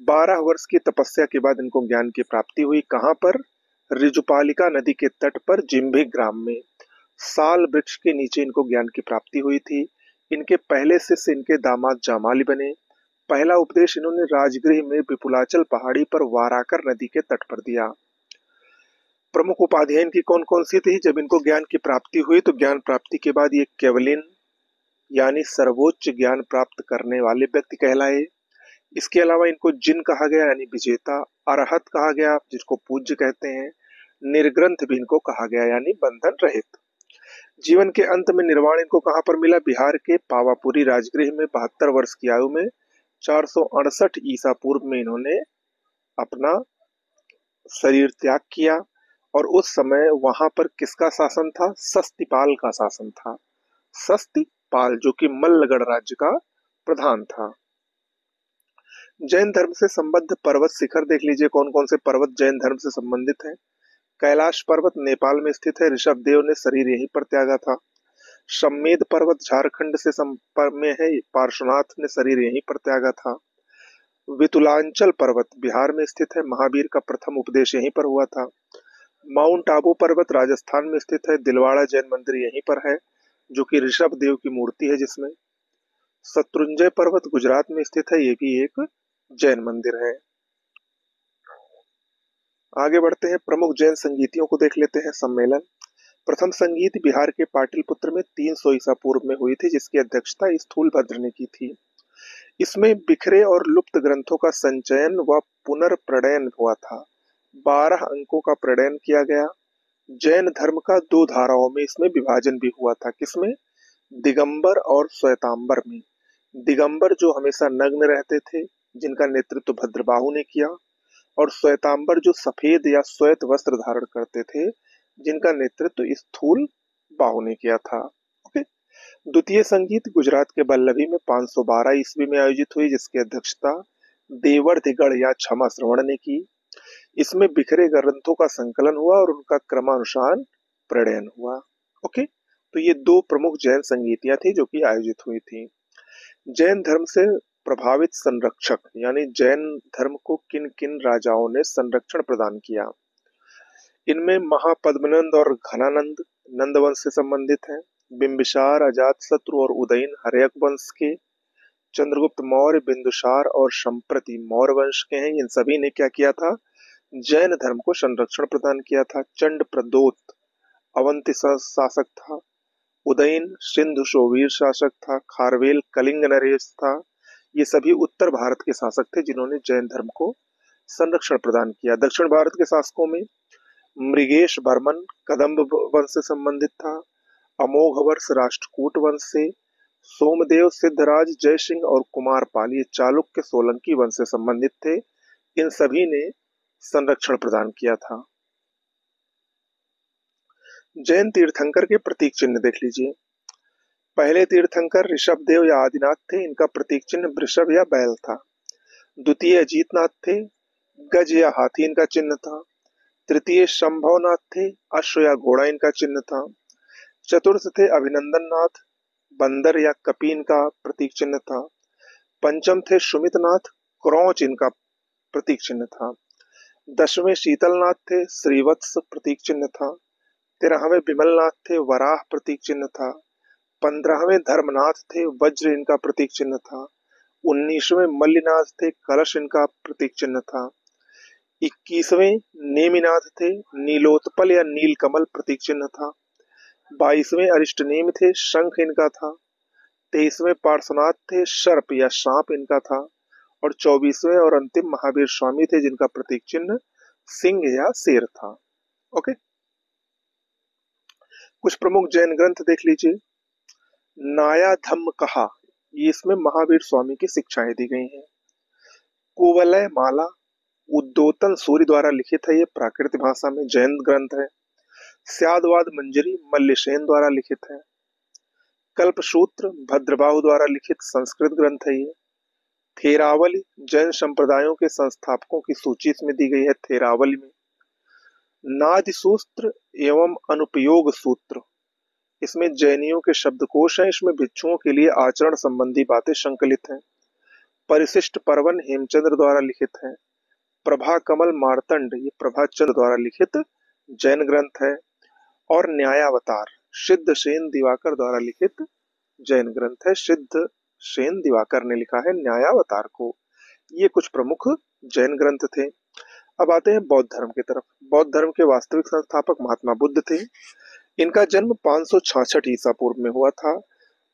12 वर्ष की तपस्या के बाद इनको ज्ञान की प्राप्ति हुई। कहाँ पर? ऋजुपालिका नदी के तट पर जिम्भी ग्राम में साल वृक्ष के नीचे इनको ज्ञान की प्राप्ति हुई थी। इनके पहले शिष्य इनके दामाद जामाली बने। पहला उपदेश इन्होंने राजगृह में विपुलाचल पहाड़ी पर वाराकर नदी के तट पर दिया। प्रमुख उपाधियां इनकी कौन कौन सी थी? जब इनको ज्ञान की प्राप्ति हुई तो ज्ञान प्राप्ति के बाद ये केवलिन यानी सर्वोच्च ज्ञान प्राप्त करने वाले व्यक्ति कहलाए। इसके अलावा इनको जिन कहा गया यानी विजेता, अरहत कहा गया जिसको पूज्य कहते हैं, निर्ग्रंथ भी इनको कहा गया यानी बंधन रहित। जीवन के अंत में निर्वाण इनको कहाँ पर मिला? बिहार के पावापुरी राजगृह में 72 वर्ष की आयु में 468 ईसा पूर्व में इन्होंने अपना शरीर त्याग किया। और उस समय वहां पर किसका शासन था? सस्तिपाल का शासन था। सस्तिपाल जो कि मल्लगढ़ राज्य का प्रधान था। जैन धर्म से संबद्ध पर्वत शिखर देख लीजिए कौन कौन से पर्वत जैन धर्म से संबंधित हैं। कैलाश पर्वत नेपाल में स्थित है। ऋषभदेव ने शरीर यहीं पर त्यागा था। सम्मेद पर्वत झारखंड से संपर्क में है। पार्श्वनाथ ने शरीर यहीं पर त्यागा था। वितुलांचल पर्वत बिहार में स्थित है। महावीर का प्रथम उपदेश यहीं पर हुआ था। माउंट आबू पर्वत राजस्थान में स्थित है। दिलवाड़ा जैन मंदिर यहीं पर है जो कि ऋषभदेव की मूर्ति है जिसमें। शत्रुंजय पर्वत गुजरात में स्थित है। ये भी एक जैन मंदिर है। आगे बढ़ते हैं, प्रमुख जैन संगीतियों को देख लेते हैं। सम्मेलन प्रथम संगीत बिहार के पाटलिपुत्र में 300 ईसा पूर्व में हुई थी जिसकी अध्यक्षता स्थूलभद्र ने की थी। इसमें बिखरे और लुप्त ग्रंथों का संचयन व पुनर्प्रणयन हुआ था। 12 अंकों का प्रणयन किया गया। जैन धर्म का 2 धाराओं में इसमें विभाजन भी हुआ था। किसमें? दिगंबर और श्वेतांबर में। दिगंबर जो हमेशा नग्न रहते थे जिनका नेतृत्व भद्रबाहु ने किया, और श्वेतांबर जो सफेद या श्वेत वस्त्र धारण करते थे, जिनका नेतृत्व स्थूल बाहु ने किया था। ओके। द्वितीय संगीत गुजरात के बल्लभी में 512 ईस्वी में आयोजित हुई, जिसकी अध्यक्षता देवर्धिगढ़ या क्षमा श्रवण ने की। इसमें बिखरे ग्रंथों का संकलन हुआ और उनका क्रमानुसार प्रणयन हुआ। ओके। तो ये दो प्रमुख जैन संगीतियां थी जो कि आयोजित हुई थी। जैन धर्म से प्रभावित संरक्षक यानी जैन धर्म को किन किन राजाओं ने संरक्षण प्रदान किया। इनमें महापद्मनंद और घनानंद नंद वंश से संबंधित हैं। बिंबिसार, अजातशत्रु और उदयन हर्यक वंश के। चंद्रगुप्त मौर्य, बिंदुसार और संप्रति मौर्य वंश के हैं। इन सभी ने क्या किया था, जैन धर्म को संरक्षण प्रदान किया था। चंड प्रदोत अवंती शासक था। उदयन सिंधु शोवीर शासक था। खारवेल कलिंग नरेश था। ये सभी उत्तर भारत के शासक थे जिन्होंने जैन धर्म को संरक्षण प्रदान किया। दक्षिण भारत के शासकों में मृगेश वर्मन कदम्ब वंश से संबंधित था। अमोघ वर्ष राष्ट्रकूट वंश से। सोमदेव, सिद्धराज, जयसिंह और कुमारपाल ये चालुक्य सोलंकी वंश से संबंधित थे। इन सभी ने संरक्षण प्रदान किया था। जैन तीर्थंकर के प्रतीक चिन्ह देख लीजिए। पहले तीर्थंकर ऋषभदेव या आदिनाथ थे। इनका प्रतीक चिन्ह वृषभ या बैल था। द्वितीय अजीतनाथ थे। गज या हाथी इनका चिन्ह था। तृतीय शंभवनाथ थे। अश्व या घोड़ा इनका चिन्ह था। चतुर्थ थे अभिनंदन नाथ। बंदर या कपी इनका प्रतीक चिन्ह था। पंचम थे सुमितनाथ। क्रौच इनका प्रतीक चिन्ह था। दसवें शीतलनाथ थे। श्रीवत्स प्रतीक चिन्ह था। 13वें विमलनाथ थे। वराह प्रतीक चिन्ह था। 15वें धर्मनाथ थे। वज्र इनका प्रतीक चिन्ह था। 19वें मल्लिनाथ थे। कलश इनका प्रतीक चिन्ह था। 21वें नेमिनाथ थे। नीलोत्पल या नीलकमल प्रतीक चिन्ह था। 22वें अरिष्टनेम थे। शंख इनका था। 23वें पार्श्वनाथ थे। सर्प या सांप इनका था। और 24वें और अंतिम महावीर स्वामी थे, जिनका प्रतीक चिन्ह सिंह या शेर था। ओके। कुछ प्रमुख जैन ग्रंथ देख लीजिए। नाया धम्म कहा, ये इसमें महावीर स्वामी की शिक्षाएं दी गई हैं। कुवलय माला उद्योतन सूर्य द्वारा लिखित है। ये प्राकृत भाषा में जैन ग्रंथ है। स्यादवाद मंजरी मल्लिसेन द्वारा लिखित है। कल्पसूत्र भद्रबाहु द्वारा लिखित संस्कृत ग्रंथ है। ये थेरावली जैन संप्रदायों के संस्थापकों की सूची इसमें दी गई है। थेरावली में नादि सूत्र एवं अनुपयोग सूत्र, इसमें जैनियों के शब्दकोश हैं। इसमें भिक्षुओं के लिए आचरण संबंधी बातें संकलित हैं। परिशिष्ट पर्वन हेमचंद्र द्वारा लिखित है। प्रभा कमल मार्तंड ये प्रभाचंद्र द्वारा लिखित जैन ग्रंथ है। और न्यायावतार सिद्ध सेन दिवाकर द्वारा लिखित जैन ग्रंथ है। सिद्ध सेन दिवाकर ने लिखा है न्यायावतार को। ये कुछ प्रमुख जैन ग्रंथ थे। अब आते हैं बौद्ध धर्म की तरफ। बौद्ध धर्म के वास्तविक संस्थापक महात्मा बुद्ध थे। इनका जन्म 566 ईसा पूर्व में हुआ था,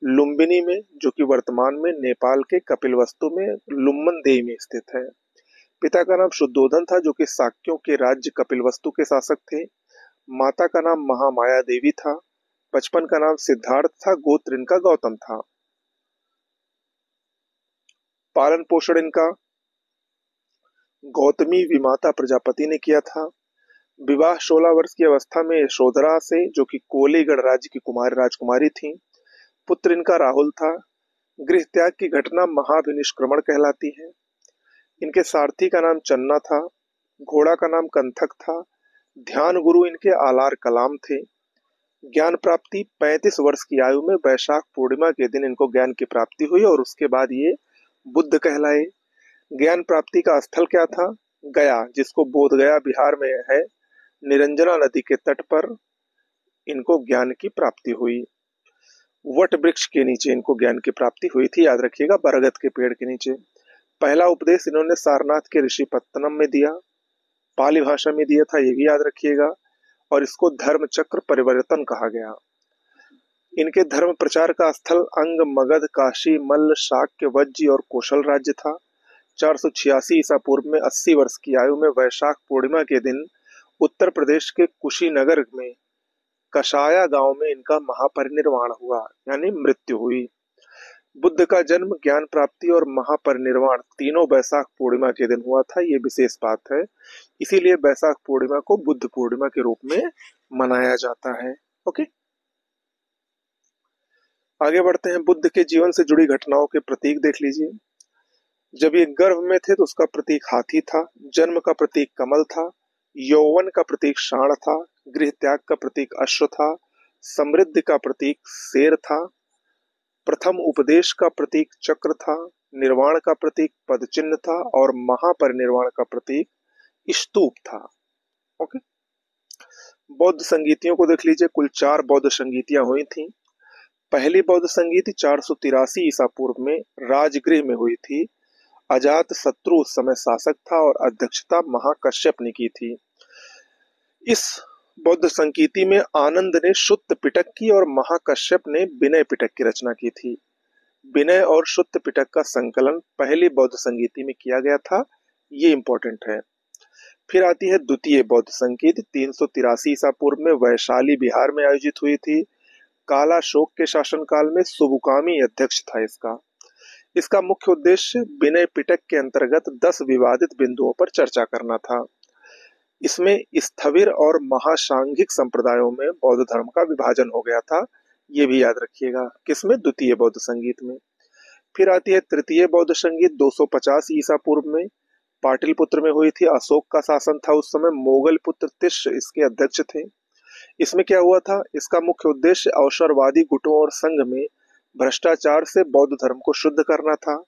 लुम्बिनी में, जो कि वर्तमान में नेपाल के कपिलवस्तु में लुम्बनदेही में स्थित है। पिता का नाम शुद्धोधन था, जो कि शाक्यों के राज्य कपिलवस्तु के शासक थे। माता का नाम महामाया देवी था। बचपन का नाम सिद्धार्थ था। गोत्र इनका गौतम था। पालन पोषण इनका गौतमी विमाता प्रजापति ने किया था। विवाह 16 वर्ष की अवस्था में यशोधरा से, जो कि कोलीगढ़ राज्य की कुमारी राजकुमारी थी। पुत्र इनका राहुल था। गृह त्याग की घटना महाभिनिष्क्रमण कहलाती है। इनके सारथी का नाम चन्ना था। घोड़ा का नाम कंथक था। ध्यान गुरु इनके आलार कलाम थे। ज्ञान प्राप्ति 35 वर्ष की आयु में वैशाख पूर्णिमा के दिन इनको ज्ञान की प्राप्ति हुई और उसके बाद ये बुद्ध कहलाए। ज्ञान प्राप्ति का स्थल क्या था? गया, जिसको बोध गया बिहार में है। निरंजना नदी के तट पर इनको ज्ञान की प्राप्ति हुई। वट वृक्ष के नीचे इनको ज्ञान की प्राप्ति हुई थी, याद रखिएगा, बरगद के पेड़ के नीचे। पहला उपदेश इन्होंने सारनाथ के ऋषि पत्तनम में दिया, पाली भाषा में दिया था, ये भी याद रखिएगा। और इसको धर्म चक्र परिवर्तन कहा गया। इनके धर्म प्रचार का स्थल अंग, मगध, काशी, मल्ल, शाक्य, वज्जी और कौशल राज्य था। 486 ईसा पूर्व में 80 वर्ष की आयु में वैशाख पूर्णिमा के दिन उत्तर प्रदेश के कुशीनगर में कसाया गांव में इनका महापरिनिर्वाण हुआ, यानी मृत्यु हुई। बुद्ध का जन्म, ज्ञान प्राप्ति और महापरिनिर्वाण तीनों बैसाख पूर्णिमा के दिन हुआ था। ये विशेष बात है, इसीलिए बैसाख पूर्णिमा को बुद्ध पूर्णिमा के रूप में मनाया जाता है। ओके, आगे बढ़ते हैं। बुद्ध के जीवन से जुड़ी घटनाओं के प्रतीक देख लीजिए। जब ये गर्भ में थे तो उसका प्रतीक हाथी था, जन्म का प्रतीक कमल था, यौवन का प्रतीक षांड था, गृह त्याग का प्रतीक अश्व था, समृद्धि का प्रतीक शेर था, प्रथम उपदेश का प्रतीक चक्र था, निर्वाण का प्रतीक पद चिन्ह था और महापरिनिर्वाण का प्रतीक स्तूप था। ओके, बौद्ध संगीतियों को देख लीजिए। कुल 4 बौद्ध संगीतियां हुई थी। पहली बौद्ध संगीति 483 ईसा पूर्व में राजगृह में हुई थी। अजात शत्रु उस समय शासक था और अध्यक्षता महाकश्यप ने की थी। इस बौद्ध संगीति में आनंद ने शुद्ध पिटक की और महाकश्यप ने विनय पिटक की रचना की थी। विनय और शुद्ध पिटक का संकलन पहली बौद्ध संगीति में किया गया था, ये इंपॉर्टेंट है। फिर आती है द्वितीय बौद्ध संगीत, 383 ईसा पूर्व में वैशाली बिहार में आयोजित हुई थी। कालाशोक के शासनकाल में सुबुकामी अध्यक्ष था इसका। इसका मुख्य उद्देश्य विनय पिटक के अंतर्गत 10 विवादित बिंदुओं पर चर्चा करना था। इसमें स्थविर और महासांघिक संप्रदायों में बौद्ध धर्म का विभाजन हो गया था, ये भी याद रखिएगा। किसमें? द्वितीय बौद्ध संगीत में। फिर आती है तृतीय बौद्ध संगीत, 250 ईसा पूर्व में पाटलिपुत्र में हुई थी। अशोक का शासन था उस समय, मोगल पुत्र तिष्य इसके अध्यक्ष थे। इसमें क्या हुआ था? इसका मुख्य उद्देश्य अवसरवादी गुटों और संघ में भ्रष्टाचार से बौद्ध धर्म को शुद्ध करना था।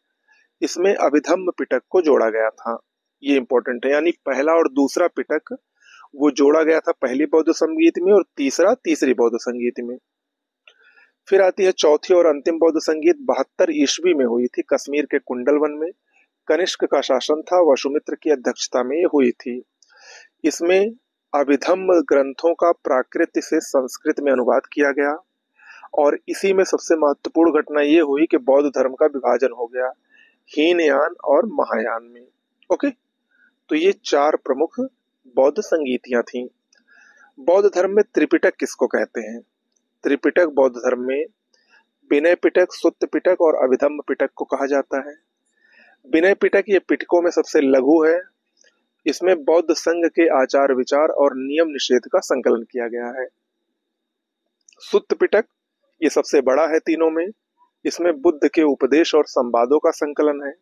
इसमें अभिधम्म पिटक को जोड़ा गया था, ये इंपॉर्टेंट है। यानी पहला और दूसरा पिटक वो जोड़ा गया था पहली बौद्ध संगीत में और तीसरा तीसरी बौद्ध संगीत में। फिर आती है चौथी और अंतिम बौद्ध संगीत, 72 ईस्वी में हुई थी कश्मीर के कुंडल वन में। कनिष्क का शासन था, वसुमित्र की अध्यक्षता में ये हुई थी। इसमें अभिधम्म ग्रंथों का प्राकृत से संस्कृत में अनुवाद किया गया और इसी में सबसे महत्वपूर्ण घटना ये हुई कि बौद्ध धर्म का विभाजन हो गया हीनयान और महायान में। ओके, तो ये 4 प्रमुख बौद्ध संगीतियां थीं। बौद्ध धर्म में त्रिपिटक किसको कहते हैं? त्रिपिटक बौद्ध धर्म में विनय पिटक, सुत्त पिटक और अभिधम्म पिटक को कहा जाता है। विनय पिटक ये पिटकों में सबसे लघु है। इसमें बौद्ध संघ के आचार विचार और नियम निषेध का संकलन किया गया है। सुत्त पिटक ये सबसे बड़ा है तीनों में। इसमें बुद्ध के उपदेश और संवादों का संकलन है।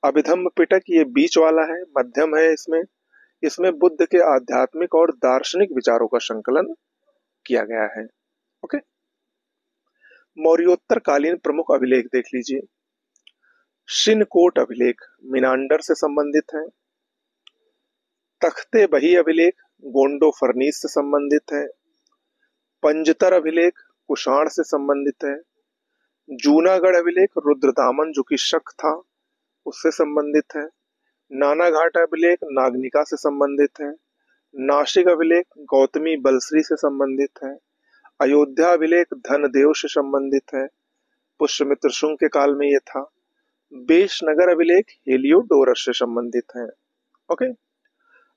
अभिधम्म पिटक ये बीच वाला है, मध्यम है। इसमें बुद्ध के आध्यात्मिक और दार्शनिक विचारों का संकलन किया गया है। ओके, मौर्योत्तर कालीन प्रमुख अभिलेख देख लीजिए। शिनकोट अभिलेख मिनांडर से संबंधित है। तख्ते बही अभिलेख गोंडो फर्नीस से संबंधित है। पंजतर अभिलेख कुषाण से संबंधित है। जूनागढ़ अभिलेख रुद्रदामन जो कि शक था उससे संबंधित है। नानाघाट अभिलेख नागनिका से संबंधित है। नासिक अभिलेख गौतमी बलश्री से संबंधित है। अयोध्या अभिलेख धनदेव से संबंधित है, पुष्यमित्र शुंग के काल में यह था। बेशनगर अभिलेख हेलियोडोरस से संबंधित है। ओके,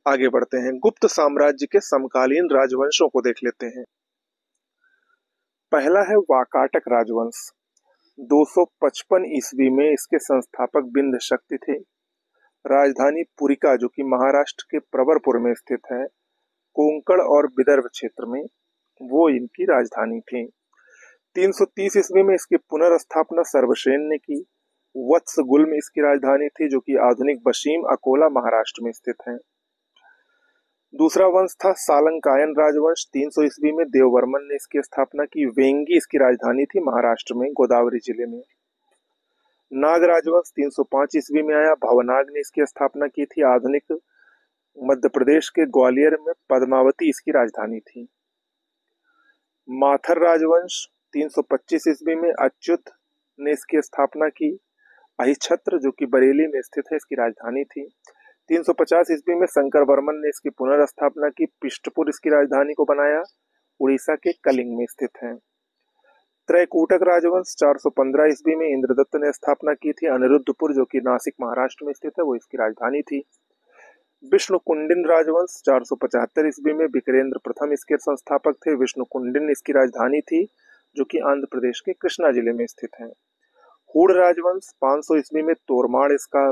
आगे बढ़ते हैं। गुप्त साम्राज्य के समकालीन राजवंशों को देख लेते हैं। पहला है वाकाटक राजवंश। 255 ईस्वी में इसके संस्थापक बिंद शक्ति थे। राजधानी पुरिका जो कि महाराष्ट्र के प्रवरपुर में स्थित है, कोंकण और विदर्भ क्षेत्र में, वो इनकी राजधानी थी। 330 ईस्वी में इसकी पुनर्स्थापना सर्वसेन ने की। वत्सगुल में इसकी राजधानी थी जो कि आधुनिक वशीम अकोला महाराष्ट्र में स्थित है। दूसरा वंश था सालंकायन राजवंश। 300 ईस्वी में देववर्मन ने इसकी स्थापना की। वेंगी इसकी राजधानी थी महाराष्ट्र में गोदावरी जिले में। नाग राजवंश 305 ईस्वी में आया। भवनाग ने इसकी स्थापना की थी। आधुनिक मध्य प्रदेश के ग्वालियर में पद्मावती इसकी राजधानी थी। माथर राजवंश 325 ईस्वी में अच्युत ने इसकी स्थापना की। अहिछत्र जो कि बरेली में स्थित है इसकी राजधानी थी। 350 ईस्वी में शंकर वर्मन ने इसकी पुनर्स्थापना की। पिष्टपुर इसकी राजधानी को बनाया। उड़ीसा के कलिंग में स्थित है। त्रैकूटक राजवंश 415 ईस्वी में इंद्रदत्त ने स्थापना की थी। अनिरुद्धपुर जो कि नासिक महाराष्ट्र में स्थित है वो इसकी राजधानी थी। विष्णुकुंडिन राजवंश 475 ईस्वी में विक्रेंद्र प्रथम इसके संस्थापक थे। विष्णुकुंडिन इसकी राजधानी थी जो कि आंध्र प्रदेश के कृष्णा जिले में स्थित है। हूण राजवंश 500 ईस्वी में तोरमाड़ इसका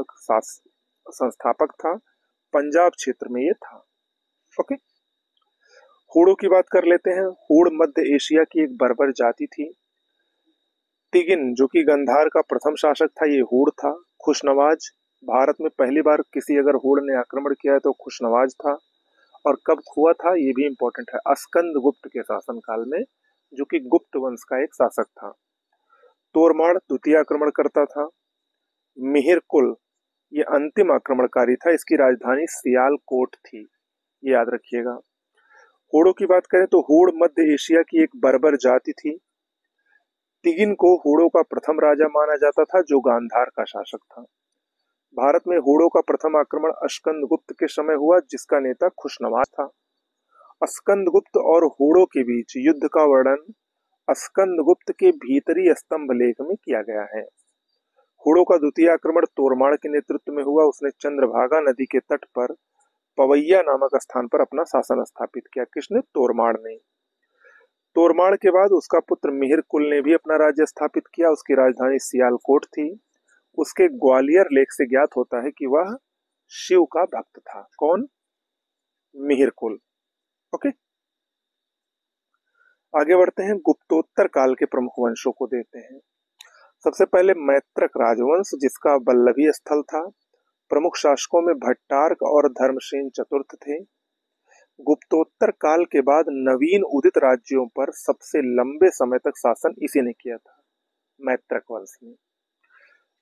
संस्थापक था। पंजाब क्षेत्र में ये था। ओके, हूणों की बात कर लेते हैं। हूण मध्य एशिया की एक बर्बर जाति थी। तिगिन जो कि गंधार का प्रथम शासक था, ये हूण था। खुशनवाज, भारत में पहली बार किसी अगर हूण ने आक्रमण किया है तो खुशनवाज था। और कब हुआ था ये भी इंपॉर्टेंट है, स्कंद गुप्त के शासनकाल में, जो कि गुप्त वंश का एक शासक था। तोरमाड़ द्वितीय आक्रमण करता था। मिहिर कुल ये अंतिम आक्रमणकारी था, इसकी राजधानी सियालकोट थी, ये याद रखिएगा। हूणों की बात करें तो हूण मध्य एशिया की एक बर्बर जाति थी। तिगिन को हूणों का प्रथम राजा माना जाता था, जो गांधार का शासक था। भारत में हूणों का प्रथम आक्रमण स्कंदगुप्त के समय हुआ, जिसका नेता खुशनवाज था। स्कंदगुप्त और हूणों के बीच युद्ध का वर्णन स्कंदगुप्त के भीतरी स्तंभ लेख में किया गया है। हूणों का द्वितीय आक्रमण तोरमाड़ के नेतृत्व में हुआ। उसने चंद्रभागा नदी के तट पर पवैया नामक स्थान पर अपना शासन स्थापित किया। किसने? तोरमाड़ ने। तोरमाड़ के बाद उसका पुत्र मिहिर कुल ने भी अपना राज्य स्थापित किया। उसकी राजधानी सियालकोट थी। उसके ग्वालियर लेख से ज्ञात होता है कि वह शिव का भक्त था। कौन? मिहिर कुल। ओके, आगे बढ़ते हैं। गुप्तोत्तर काल के प्रमुख वंशों को देखते हैं। सबसे पहले मैत्रक राजवंश, जिसका वल्लभी स्थल था। प्रमुख शासकों में भट्टार्क और धर्मसेन चतुर्थ थे। गुप्तोत्तर काल के बाद नवीन उदित राज्यों पर सबसे लंबे समय तक शासन इसी ने किया था, मैत्रक वंश ने।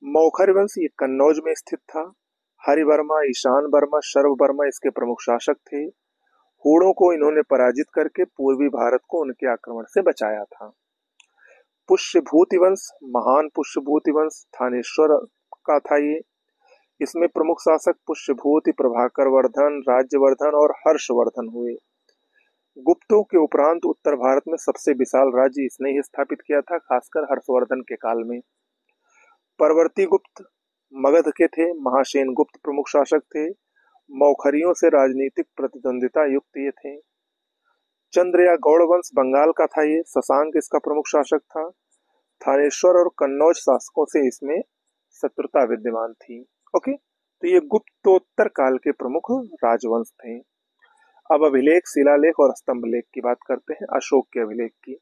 मौखर वंश ये कन्नौज में स्थित था। हरिवर्मा, ईशान वर्मा, शर्व वर्मा इसके प्रमुख शासक थे। हूणों को इन्होंने पराजित करके पूर्वी भारत को उनके आक्रमण से बचाया था। पुष्यभूति वंश, महान पुष्यभूति वंश थानेश्वर का था ये। इसमें प्रमुख शासक पुष्यभूति, प्रभाकर वर्धन, राज्यवर्धन और हर्षवर्धन हुए। गुप्तों के उपरांत उत्तर भारत में सबसे विशाल राज्य इसने ही स्थापित किया था, खासकर हर्षवर्धन के काल में। परवर्ती गुप्त मगध के थे। महासेन गुप्त प्रमुख शासक थे। मौखरियों से राजनीतिक प्रतिद्वंदिता युक्त ये थे। चंद्र या गौड़ वंश बंगाल का था ये। शशांक इसका प्रमुख शासक था। थानेश्वर और कन्नौज शासकों से इसमें शत्रुता विद्यमान थी। ओके, तो ये गुप्तोत्तर काल के प्रमुख राजवंश थे। अब अभिलेख, शिलालेख और स्तंभ लेख की बात करते हैं। अशोक के अभिलेख की।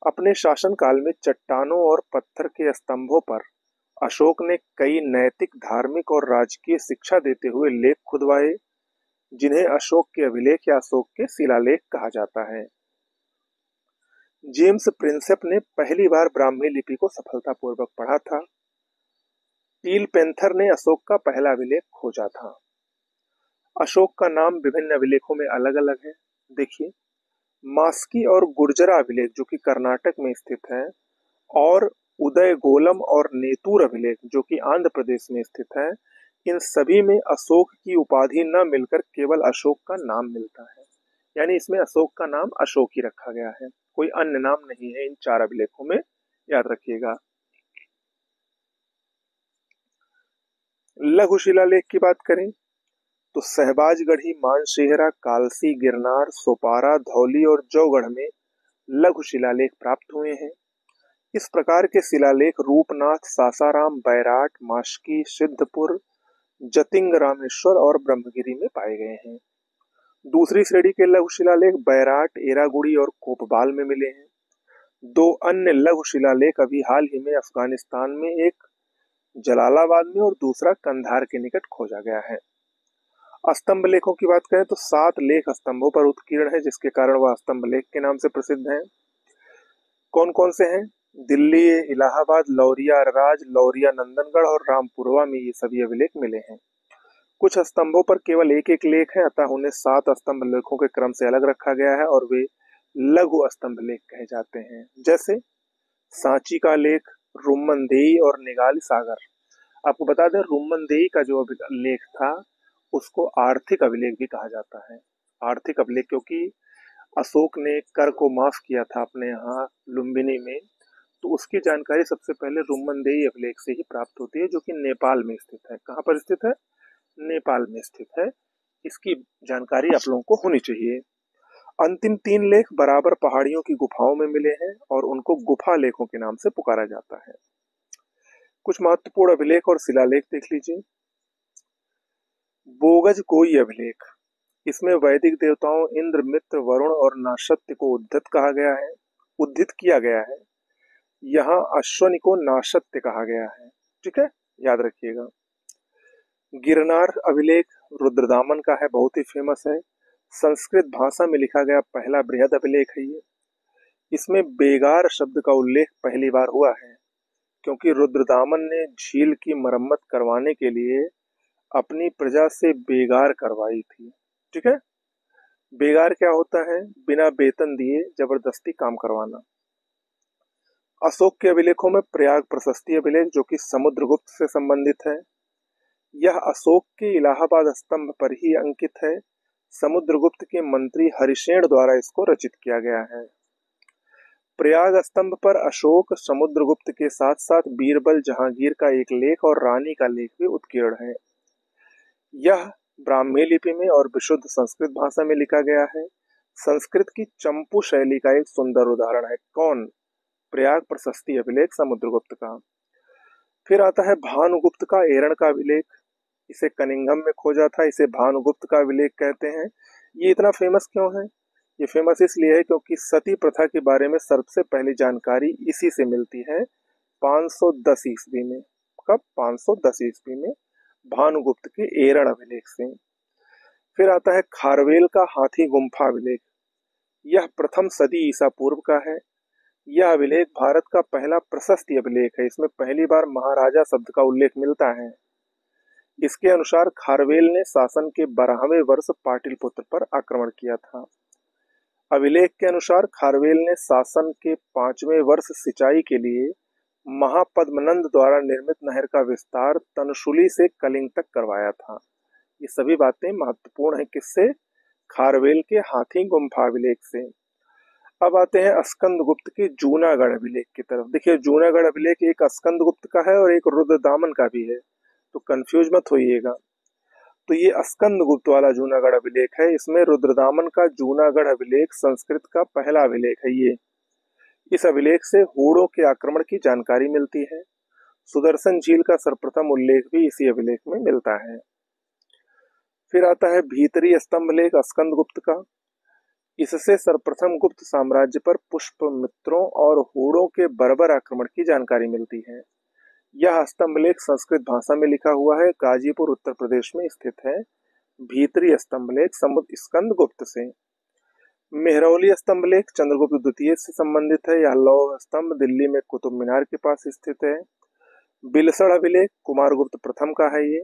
अपने शासन काल में चट्टानों और पत्थर के स्तंभों पर अशोक ने कई नैतिक, धार्मिक और राजकीय शिक्षा देते हुए लेख खुदवाए, जिन्हें अशोक के अभिलेख या अशोक के शिलालेख कहा जाता है। जेम्स प्रिंसेप ने पहली बार ब्राह्मी लिपि को सफलतापूर्वक पढ़ा था। टील पेंथर ने अशोक का पहला अभिलेख खोजा था। अशोक का नाम विभिन्न अभिलेखों में अलग अलग है। देखिए, मास्की और गुर्जरा अभिलेख जो कि कर्नाटक में स्थित है, और उदय गोलम और नेतूर अभिलेख जो कि आंध्र प्रदेश में स्थित है, इन सभी में अशोक की उपाधि न मिलकर केवल अशोक का नाम मिलता है। यानी इसमें अशोक का नाम अशोक ही रखा गया है, कोई अन्य नाम नहीं है इन चार अभिलेखों में, याद रखिएगा। लघु शिलालेख की बात करें तो सहबाजगढ़ी, मानसेहरा, कालसी, गिरनार, सोपारा, धौली और जौगढ़ में लघु शिलालेख प्राप्त हुए हैं। इस प्रकार के शिलालेख रूपनाथ, सासाराम, बैराट, मास्की, सिद्धपुर, जतिंग, रामेश्वर और ब्रह्मगिरी में पाए गए हैं। दूसरी श्रेणी के लघु शिलालेख बैराट, एरागुड़ी और कोपबाल में मिले हैं। दो अन्य लघु शिलालेख अभी हाल ही में अफगानिस्तान में, एक जलालाबाद में और दूसरा कंधार के निकट खोजा गया है। स्तंभ लेखों की बात करें तो 7 लेख स्तंभों पर उत्कीर्ण है, जिसके कारण वह स्तंभ लेख के नाम से प्रसिद्ध हैं। कौन कौन से हैं? दिल्ली, इलाहाबाद, लौरिया अरराज, लौरिया नंदनगढ़ और रामपुरवा में ये सभी अभिलेख मिले हैं। कुछ स्तंभों पर केवल एक एक लेख है, अतः उन्हें 7 स्तंभ लेखों के क्रम से अलग रखा गया है और वे लघु स्तंभ लेख कहे जाते हैं। जैसे सांची का लेख, रुम्मनदेई और निगाल सागर। आपको बता दें, रुम्मनदेई का जो लेख था उसको आर्थिक अभिलेख भी कहा जाता है। आर्थिक अभिलेख क्योंकि अशोक ने कर को माफ किया था अपने यहाँ लुम्बिनी में, तो उसकी जानकारी सबसे पहले रुम्मनदेई अभिलेख से ही प्राप्त होती है, जो कि नेपाल में स्थित है। कहाँ पर स्थित है? नेपाल में स्थित है। इसकी जानकारी आप लोगों को होनी चाहिए। अंतिम 3 लेख बराबर पहाड़ियों की गुफाओं में मिले हैं और उनको गुफा लेखों के नाम से पुकारा जाता है। कुछ महत्वपूर्ण अभिलेख और शिलालेख देख लीजिए। बोगज कोई अभिलेख, इसमें वैदिक देवताओं इंद्र, मित्र, वरुण और नाशत्य को उद्धित किया गया है। यहाँ अश्वनी को नाशत्य कहा गया है। ठीक है, याद रखिएगा। गिरनार अभिलेख रुद्रदामन का है, बहुत ही फेमस है। संस्कृत भाषा में लिखा गया पहला बृहद अभिलेख है ये। इसमें बेगार शब्द का उल्लेख पहली बार हुआ है, क्योंकि रुद्रदामन ने झील की मरम्मत करवाने के लिए अपनी प्रजा से बेगार करवाई थी। ठीक है, बेगार क्या होता है? बिना वेतन दिए जबरदस्ती काम करवाना। अशोक के अभिलेखों में प्रयाग प्रशस्ति अभिलेख, जो कि समुद्रगुप्त से संबंधित है। यह अशोक के इलाहाबाद स्तंभ पर ही अंकित है। समुद्रगुप्त के मंत्री हरिशेन द्वारा इसको रचित किया गया है। प्रयाग स्तंभ पर अशोक, समुद्रगुप्त के साथ साथ बीरबल, जहांगीर का एक लेख और रानी का लेख भी उत्कीर्ण है। यह ब्राह्मी लिपि में और विशुद्ध संस्कृत भाषा में लिखा गया है। संस्कृत की चंपू शैली का एक सुंदर उदाहरण है। कौन? प्रयाग प्रशस्ति अभिलेख समुद्रगुप्त का। फिर आता है भानुगुप्त का एरण का अभिलेख। इसे कनिंघम में खोजा था, इसे भानुगुप्त का अभिलेख कहते हैं। ये इतना फेमस क्यों है? ये फेमस इसलिए है क्योंकि सती प्रथा के बारे में सबसे पहली जानकारी इसी से मिलती है 510 ईस्वी में। कब? 510 ईस्वी में भानुगुप्त के एरण अभिलेख से। फिर आता है खारवेल का हाथी गुम्फा अभिलेख। यह प्रथम सदी ईसा पूर्व का है। यह अभिलेख भारत का पहला प्रशस्ति अभिलेख है। इसमें पहली बार महाराजा शब्द का उल्लेख मिलता है। इसके अनुसार खारवेल ने शासन के 12वें वर्ष पाटलिपुत्र पर आक्रमण किया था। अभिलेख के अनुसार खारवेल ने शासन के 5वें वर्ष सिंचाई के लिए महापद्मनंद द्वारा निर्मित नहर का विस्तार तनशुली से कलिंग तक करवाया था। ये सभी बातें महत्वपूर्ण है। किससे? खारवेल के हाथी गुम्फा अभिलेख से। अब आते हैं स्कंदगुप्त के जूनागढ़ अभिलेख की तरफ। देखिए, जूनागढ़ अभिलेख एक स्कंदगुप्त का है और एक रुद्रदामन का भी है, तो कंफ्यूज मत होइएगा। तो ये स्कंदगुप्त वाला जूनागढ़ अभिलेख है। इसमें रुद्रदामन का जूनागढ़ अभिलेख संस्कृत का पहला अभिलेख है ये। इस अभिलेख से हूणों के आक्रमण की जानकारी मिलती है। सुदर्शन झील का सर्वप्रथम उल्लेख भी इसी अभिलेख में मिलता है। फिर आता है भीतरी स्तंभ लेख स्कंदगुप्त का। इससे सर्वप्रथम गुप्त साम्राज्य पर पुष्पमित्रों और हूणों के बर्बर आक्रमण की जानकारी मिलती है। यह स्तंभलेख संस्कृत भाषा में लिखा हुआ है। गाजीपुर उत्तर प्रदेश में स्थित है। भीतरी स्तंभलेख स्कंदगुप्त से। मेहरौली स्तंभलेख चंद्रगुप्त द्वितीय से संबंधित है। यह लौह स्तंभ दिल्ली में कुतुब मीनार के पास स्थित है। बिलसड़ अभिलेख कुमारगुप्त प्रथम का है। ये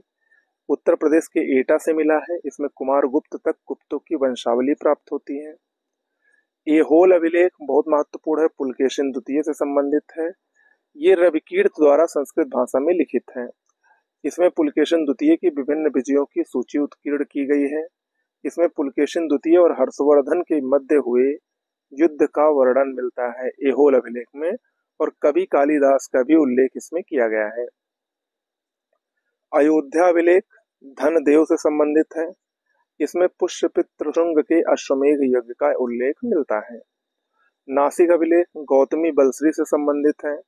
उत्तर प्रदेश के एटा से मिला है। इसमें कुमारगुप्त तक गुप्तों की वंशावली प्राप्त होती है। एहोल अभिलेख बहुत महत्वपूर्ण है, पुलकेशिन द्वितीय से संबंधित है। ये रविकीर्त द्वारा संस्कृत भाषा में लिखित है। इसमें पुलकेशिन द्वितीय की विभिन्न विजयों की सूची उत्कीर्ण की गई है। इसमें पुलकेशिन द्वितीय और हर्षवर्धन के मध्य हुए युद्ध का वर्णन मिलता है एहोल अभिलेख में, और कवि कालिदास का भी उल्लेख इसमें किया गया है। अयोध्या अभिलेख धनदेव से संबंधित है। इसमें पुष्यपित्र शुंग के अश्वमेघ यज्ञ का उल्लेख मिलता है। नासिक अभिलेख गौतमी बलश्री से संबंधित है।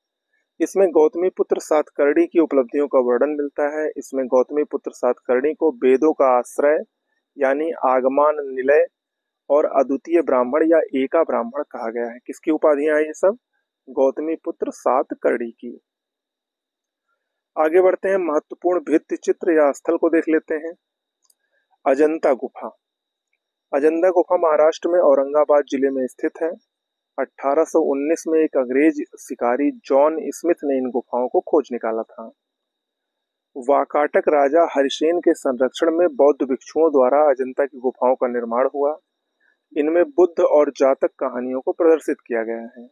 इसमें गौतमी पुत्र सातकर्णी की उपलब्धियों का वर्णन मिलता है। इसमें गौतमी पुत्र सातकर्णी को वेदों का आश्रय यानी आगमान निलय और अद्वितीय ब्राह्मण या एका ब्राह्मण कहा गया है। किसकी उपाधियां हैं ये सब? गौतमी पुत्र सातकर्णी की। आगे बढ़ते हैं, महत्वपूर्ण भित्ति चित्र या स्थल को देख लेते हैं। अजंता गुफा। अजंता गुफा महाराष्ट्र में औरंगाबाद जिले में स्थित है। 1819 में एक अंग्रेज शिकारी जॉन स्मिथ ने इन गुफाओं को खोज निकाला था। वाकाटक राजा हरिसेन के संरक्षण में बौद्ध भिक्षुओं द्वारा अजंता की गुफाओं का निर्माण हुआ। इनमें बुद्ध और जातक कहानियों को प्रदर्शित किया गया है।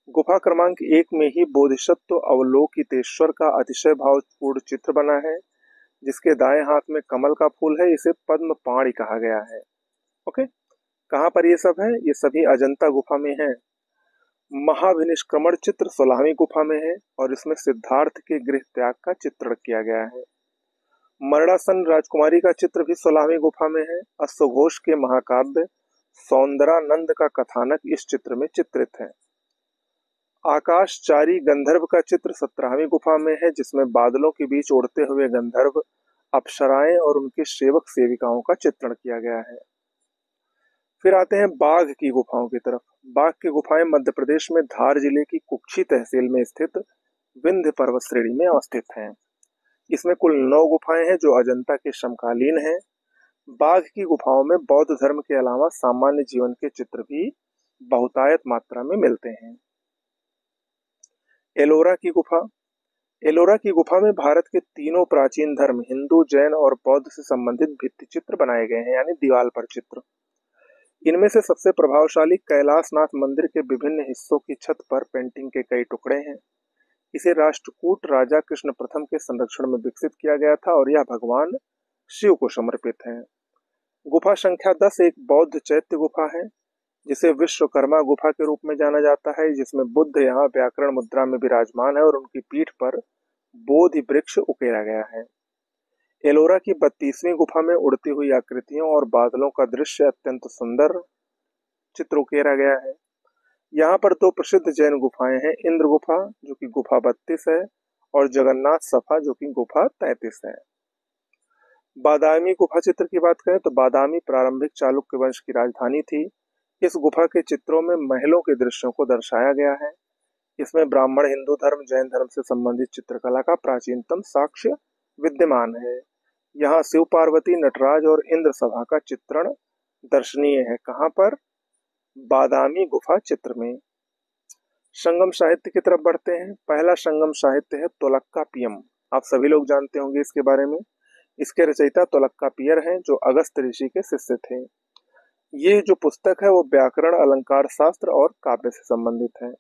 गुफा क्रमांक 1 में ही बोधिसत्व अवलोकितेश्वर का अतिशय भावपूर्ण चित्र बना है, जिसके दाएं हाथ में कमल का फूल है। इसे पद्म पाणि कहा गया है। ओके, कहाँ पर ये सब है? ये सभी अजंता गुफा में है। महाविनिष्क्रमण चित्र 16वीं गुफा में है और इसमें सिद्धार्थ के गृह त्याग का चित्रण किया गया है। मरणासन राजकुमारी का चित्र भी 16वीं गुफा में है। अश्वघोष के महाकाव्य सौंदरानंद का कथानक इस चित्र में चित्रित है। आकाशचारी गंधर्व का चित्र 17वीं गुफा में है, जिसमें बादलों के बीच उड़ते हुए गंधर्व, अप्सराएं और उनके सेवक सेविकाओं का चित्रण किया गया है। फिर आते हैं बाघ की गुफाओं की तरफ। बाघ की गुफाएं मध्य प्रदेश में धार जिले की कुक्षी तहसील में स्थित विंध्य पर्वत श्रेणी में अवस्थित हैं। इसमें कुल 9 गुफाएं हैं जो अजंता के समकालीन हैं। बाघ की गुफाओं में बौद्ध धर्म के अलावा सामान्य जीवन के चित्र भी बहुतायत मात्रा में मिलते हैं। एलोरा की गुफा। एलोरा की गुफा में भारत के तीनों प्राचीन धर्म हिंदू, जैन और बौद्ध से संबंधित भित्ति चित्र बनाए गए हैं, यानी दीवार पर चित्र। इनमें से सबसे प्रभावशाली कैलाशनाथ मंदिर के विभिन्न हिस्सों की छत पर पेंटिंग के कई टुकड़े हैं। इसे राष्ट्रकूट राजा कृष्ण प्रथम के संरक्षण में विकसित किया गया था और यह भगवान शिव को समर्पित है। गुफा संख्या 10 एक बौद्ध चैत्य गुफा है, जिसे विश्वकर्मा गुफा के रूप में जाना जाता है, जिसमें बुद्ध यहाँ व्याकरण मुद्रा में विराजमान है और उनकी पीठ पर बोधि वृक्ष उकेरा गया है। एलोरा की 32वीं गुफा में उड़ती हुई आकृतियों और बादलों का दृश्य अत्यंत सुंदर चित्र उकेरा गया है। यहाँ पर 2 प्रसिद्ध जैन गुफाएं हैं, इंद्र गुफा जो कि गुफा 32 है और जगन्नाथ सफा जो कि गुफा 33 है। बादामी गुफा चित्र की बात करें तो बादामी प्रारंभिक चालुक्य वंश की राजधानी थी। इस गुफा के चित्रों में महलों के दृश्यों को दर्शाया गया है। इसमें ब्राह्मण, हिंदू धर्म, जैन धर्म से संबंधित चित्रकला का प्राचीनतम साक्ष्य विद्यमान है। यहाँ शिव पार्वती, नटराज और इंद्र सभा का चित्रण दर्शनीय है। कहाँ पर? बादामी गुफा चित्र में। संगम साहित्य की तरफ बढ़ते हैं। पहला संगम साहित्य है तोलक्कापियम। आप सभी लोग जानते होंगे इसके बारे में। इसके रचयिता तोलक्कापियर हैं, जो अगस्त्य ऋषि के शिष्य थे। ये जो पुस्तक है वो व्याकरण, अलंकार शास्त्र और काव्य से संबंधित है।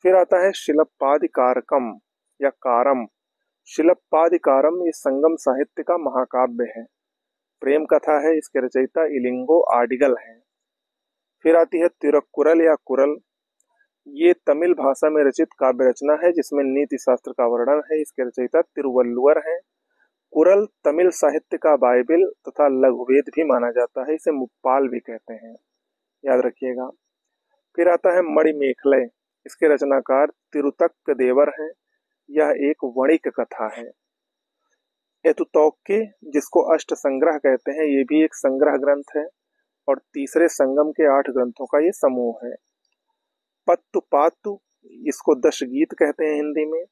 फिर आता है शिलप्पादिकारकम या कारम। शिलप्पादिकारम ये संगम साहित्य का महाकाव्य है, प्रेम कथा है। इसके रचयिता इलिंगो आडिगल हैं। फिर आती है तिरुक्कुरल या कुरल। ये तमिल भाषा में रचित काव्य रचना है जिसमें नीति शास्त्र का वर्णन है। इसके रचयिता तिरुवल्लुवर हैं। कुरल तमिल साहित्य का बाइबिल तथा लघुवेद भी माना जाता है। इसे मुप्पाल भी कहते हैं, याद रखिएगा। फिर आता है मणिमेखलय। इसके रचनाकार तिरुतक्क देवर हैं। यह एक वणिक कथा है। एतुतौके, जिसको अष्ट संग्रह कहते हैं, ये भी एक संग्रह ग्रंथ है और तीसरे संगम के 8 ग्रंथों का ये समूह है। पत्तु पातु, इसको 10 गीत कहते हैं हिंदी में।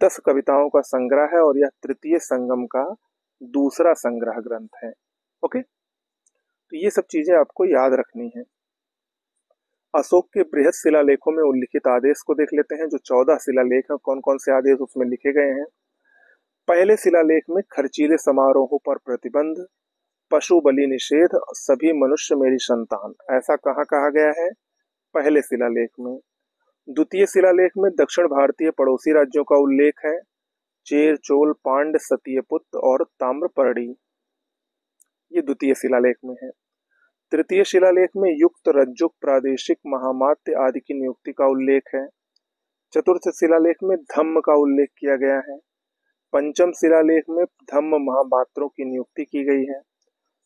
10 कविताओं का संग्रह है और यह तृतीय संगम का दूसरा संग्रह ग्रंथ है। ओके, तो ये सब चीजें आपको याद रखनी है। अशोक के बृहद शिलालेखों में उल्लिखित आदेश को देख लेते हैं। जो 14 शिलालेख हैं, कौन कौन से आदेश उसमें लिखे गए हैं। पहले शिलालेख में खर्चीले समारोहों पर प्रतिबंध, पशु बलि निषेध, सभी मनुष्य मेरी संतान, ऐसा कहाँ कहा गया है? पहले शिलालेख में। द्वितीय शिलालेख में दक्षिण भारतीय पड़ोसी राज्यों का उल्लेख है। चेर, चोल, पांड, सत्यपुत्र और ताम्रपर्णी, ये द्वितीय शिलालेख में है। तृतीय शिलालेख में युक्त, रज्जुक, प्रादेशिक, महामात्य आदि की नियुक्ति का उल्लेख है। चतुर्थ शिलालेख में धम्म का उल्लेख किया गया है। पंचम शिलालेख में धम्म महामात्रों की नियुक्ति की गई है।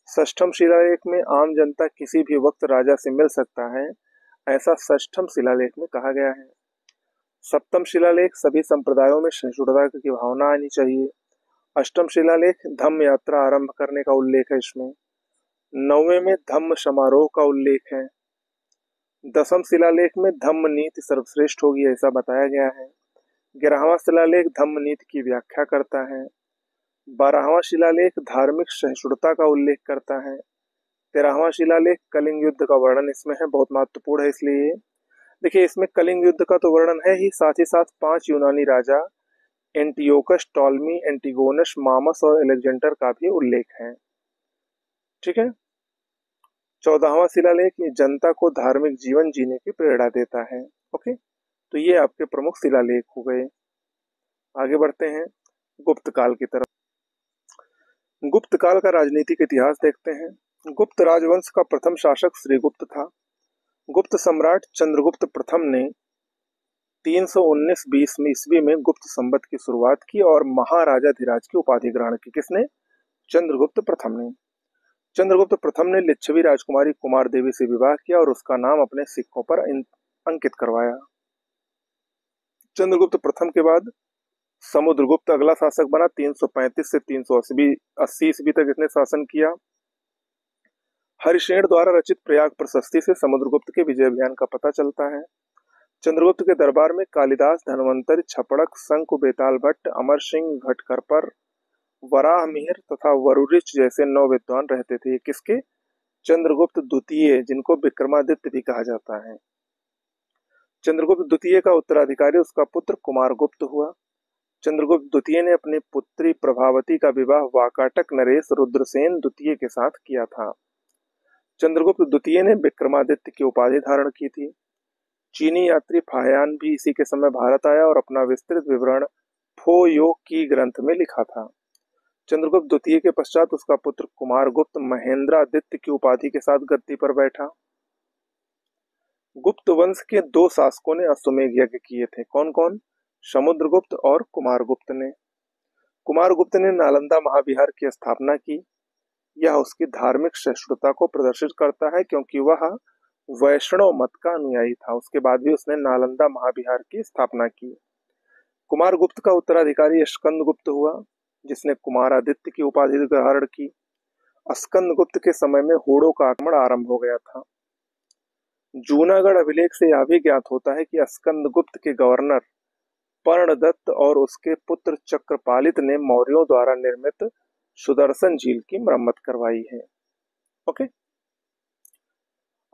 षष्ठम शिलालेख में आम जनता किसी भी वक्त राजा से मिल सकता है, ऐसा षष्ठम शिलालेख में कहा गया है। सप्तम शिलालेख सभी संप्रदायों में सहिष्णुता की भावना आनी चाहिए। अष्टम शिलालेख धम्म यात्रा आरंभ करने का उल्लेख है इसमें। नौवें में धम्म समारोह का उल्लेख है। 10वें शिलालेख में धम्म नीति सर्वश्रेष्ठ होगी, ऐसा बताया गया है। 11वां शिलालेख धम्म नीति की व्याख्या करता है। 12वां शिलालेख धार्मिक सहिष्णुता का उल्लेख करता है। 13वां शिलालेख कलिंग युद्ध का वर्णन इसमें है, बहुत महत्वपूर्ण है। इसलिए देखिए, इसमें कलिंग युद्ध का तो वर्णन है ही, साथ ही साथ 5 यूनानी राजा एंटियोकस, टॉलमी, एंटिगोनस, मामस और अलेक्जेंडर का भी उल्लेख है। ठीक है। 14वां शिलालेख ये जनता को धार्मिक जीवन जीने की प्रेरणा देता है। ओके, तो ये आपके प्रमुख शिलालेख हो गए। आगे बढ़ते हैं गुप्त काल की तरफ। गुप्त काल का राजनीतिक इतिहास देखते हैं। गुप्त राजवंश का प्रथम शासक श्रीगुप्त था। गुप्त सम्राट चंद्रगुप्त प्रथम ने 319 ईस्वी में गुप्त संवत की शुरुआत की और महाराजाधिराज की उपाधि ग्रहण की। किसने? चंद्रगुप्त प्रथम ने। चंद्रगुप्त प्रथम ने लिच्छवी राजकुमारी कुमार देवी से विवाह किया और उसका नाम अपने सिक्कों पर अंकित करवाया। चंद्रगुप्त प्रथम के बाद समुद्रगुप्त अगला शासक बना। 335 से 380 ईस्वी तक इसने शासन किया। हरिशेन द्वारा रचित प्रयाग प्रशस्ति से समुद्रगुप्त के विजय अभियान का पता चलता है। चंद्रगुप्त के दरबार में कालिदास, धन्वंतरि, छपड़क, शंकु, बेताल भट्ट, अमर सिंह, घटकरपर, वराह मिहिर तथा वरुरिच जैसे 9 विद्वान रहते थे। ये किसके? चंद्रगुप्त द्वितीय, जिनको विक्रमादित्य भी कहा जाता है। चंद्रगुप्त द्वितीय का उत्तराधिकारी उसका पुत्र कुमारगुप्त हुआ। चंद्रगुप्त द्वितीय ने अपनी पुत्री प्रभावती का विवाह वाकाटक नरेश रुद्रसेन द्वितीय के साथ किया था। चंद्रगुप्त द्वितीय ने विक्रमादित्य की उपाधि धारण की थी। चीनी यात्री फाह्यान भी इसी के समय भारत आया और अपना विस्तृत विवरण फो यो की ग्रंथ में लिखा था। चंद्रगुप्त द्वितीय के पश्चात उसका पुत्र कुमारगुप्त महेंद्रादित्य की उपाधि के साथ गद्दी पर बैठा। गुप्त वंश के 2 शासकों ने अश्वमेध यज्ञ किए थे। कौन कौन? समुद्रगुप्त और कुमारगुप्त ने। कुमारगुप्त ने नालंदा महाविहार की स्थापना की। यह उसकी धार्मिक सहिष्णुता को प्रदर्शित करता है क्योंकि वह वैष्णव मत का अनुयायी था। उसके बाद भी उसने नालंदा महाविहार की स्थापना की। कुमारगुप्त का उत्तराधिकारी स्कंदगुप्त हुआ, जिसने कुमारादित्य की उपाधि धारण की। स्कंदगुप्त के समय में हूणों का आक्रमण आरंभ हो गया था। जूनागढ़ अभिलेख से यह भी ज्ञात होता है कि स्कंदगुप्त के गवर्नर पर्णदत्त और उसके पुत्र चक्रपालित ने मौर्यों द्वारा निर्मित सुदर्शन झील की मरम्मत करवाई है। ओके,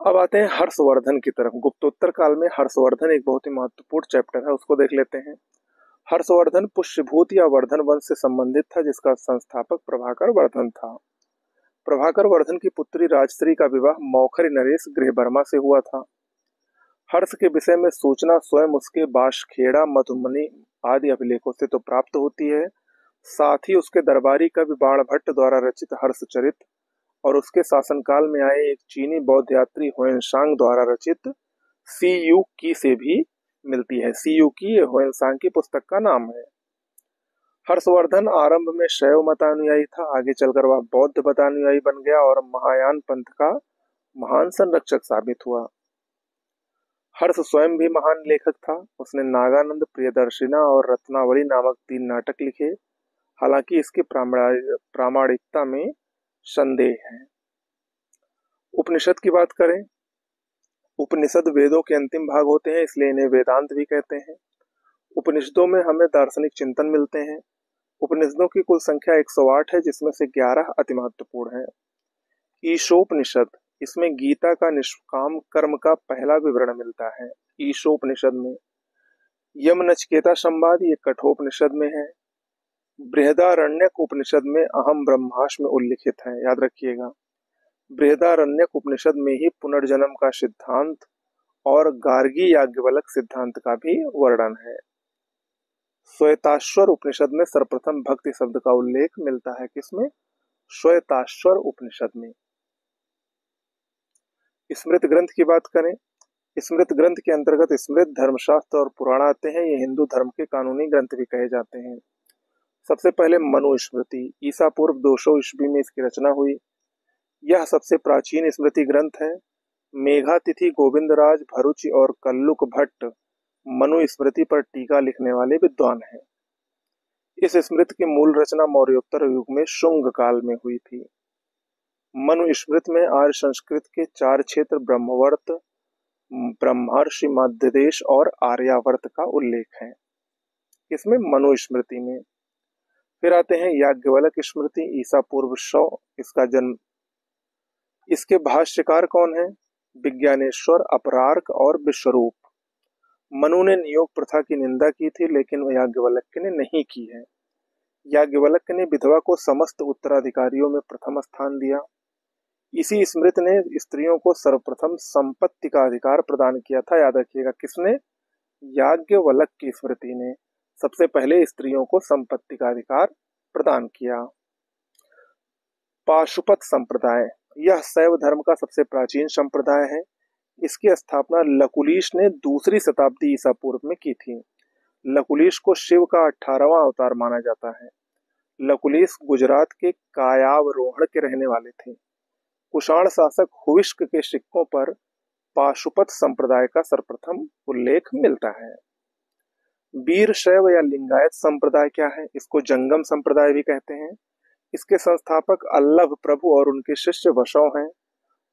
अब आते हैं हर्षवर्धन की तरफ। गुप्तोत्तर काल में हर्षवर्धन एक बहुत ही महत्वपूर्ण चैप्टर है, उसको देख लेते हैं। हर्षवर्धन पुष्यभूत या वर्धन वंश से संबंधित था, जिसका संस्थापक प्रभाकर वर्धन था। प्रभाकर वर्धन की पुत्री राजश्री का विवाह मौखरी नरेश गृहबर्मा से हुआ था। हर्ष के विषय में सूचना स्वयं उसके बाशखेड़ा, मधुमनी आदि अभिलेखों से तो प्राप्त होती है, साथ ही उसके दरबारी कवि बाणभट्ट द्वारा रचित हर्षचरित और उसके शासनकाल में आए एक चीनी बौद्ध यात्री ह्वेनसांग द्वारा रचित सी यू की से भी मिलती है। सी यू की ह्वेनसांग की पुस्तक का नाम है। हर्षवर्धन आरंभ में शैव मतानुयायी था, आगे चलकर वह बौद्ध मतानुयायी बन गया और महायान पंथ का महान संरक्षक साबित हुआ। हर्ष स्वयं भी महान लेखक था। उसने नागानंद, प्रियदर्शिना और रत्नावली नामक 3 नाटक लिखे। हालांकि इसकी प्रामाणिकता में संदेह है। उपनिषद की बात करें, उपनिषद वेदों के अंतिम भाग होते हैं, इसलिए इन्हें वेदांत भी कहते हैं। उपनिषदों में हमें दार्शनिक चिंतन मिलते हैं। उपनिषदों की कुल संख्या 108 है, जिसमें से 11 अति महत्वपूर्ण है। ईशोपनिषद, इसमें गीता का निष्काम कर्म का पहला विवरण मिलता है। ईशोपनिषद में यम नचिकेता संवाद, ये कठोपनिषद में है। बृहदारण्यक उपनिषद में अहम ब्रह्मास्मि में उल्लिखित है, याद रखिएगा। बृहदारण्यक उपनिषद में ही पुनर्जन्म का सिद्धांत और गार्गी याज्ञवल्क सिद्धांत का भी वर्णन है। श्वेताश्वर उपनिषद में सर्वप्रथम भक्ति शब्द का उल्लेख मिलता है। किसमें? श्वेताश्वर उपनिषद में। स्मृत ग्रंथ की बात करें, स्मृत ग्रंथ के अंतर्गत स्मृत, धर्मशास्त्र और पुराण आते हैं। ये हिंदू धर्म के कानूनी ग्रंथ भी कहे जाते हैं। सबसे पहले मनुस्मृति, ईसा पूर्व 200 ईस्वी में इसकी रचना हुई। यह सबसे प्राचीन स्मृति ग्रंथ है। मेघातिथि, गोविंदराज भरूच और कल्लुक भट्ट मनुस्मृति पर टीका लिखने वाले विद्वान हैं। इस स्मृति की मूल रचना मौर्योत्तर युग में शुंग काल में हुई थी। मनुस्मृति में आर्य संस्कृत के 4 क्षेत्र ब्रह्मवर्त, ब्रह्मर्षि, मध्यदेश और आर्यावर्त का उल्लेख है। इसमें मनुस्मृति में। फिर आते हैं याज्ञवल्क स्मृति, ईसा पूर्व 100 इसका जन्म। इसके भाष्यकार कौन है? विज्ञानेश्वर, अपरार्क और विश्वरूप। मनु ने नियोग प्रथा की निंदा की थी, लेकिन याज्ञवल्क्य ने नहीं की है। याज्ञवल्क्य ने विधवा को समस्त उत्तराधिकारियों में प्रथम स्थान दिया। इसी स्मृति ने स्त्रियों को सर्वप्रथम संपत्ति का अधिकार प्रदान किया था। याद रखिएगा, किसने? याज्ञवल्क्य की स्मृति ने सबसे पहले स्त्रियों को संपत्ति का अधिकार प्रदान किया। पाशुपत संप्रदाय, यह शैव धर्म का सबसे प्राचीन संप्रदाय है। इसकी स्थापना लकुलीश ने 2री शताब्दी ईसा पूर्व में की थी। लकुलीश को शिव का 18वां अवतार माना जाता है। लकुलीश गुजरात के कायावरोहण के रहने वाले थे। कुषाण शासक हुविष्क के सिक्कों पर पाशुपत संप्रदाय का सर्वप्रथम उल्लेख मिलता है। वीर शैव या लिंगायत संप्रदाय क्या है? इसको जंगम संप्रदाय भी कहते हैं। इसके संस्थापक अल्लभ प्रभु और उनके शिष्य वशव हैं।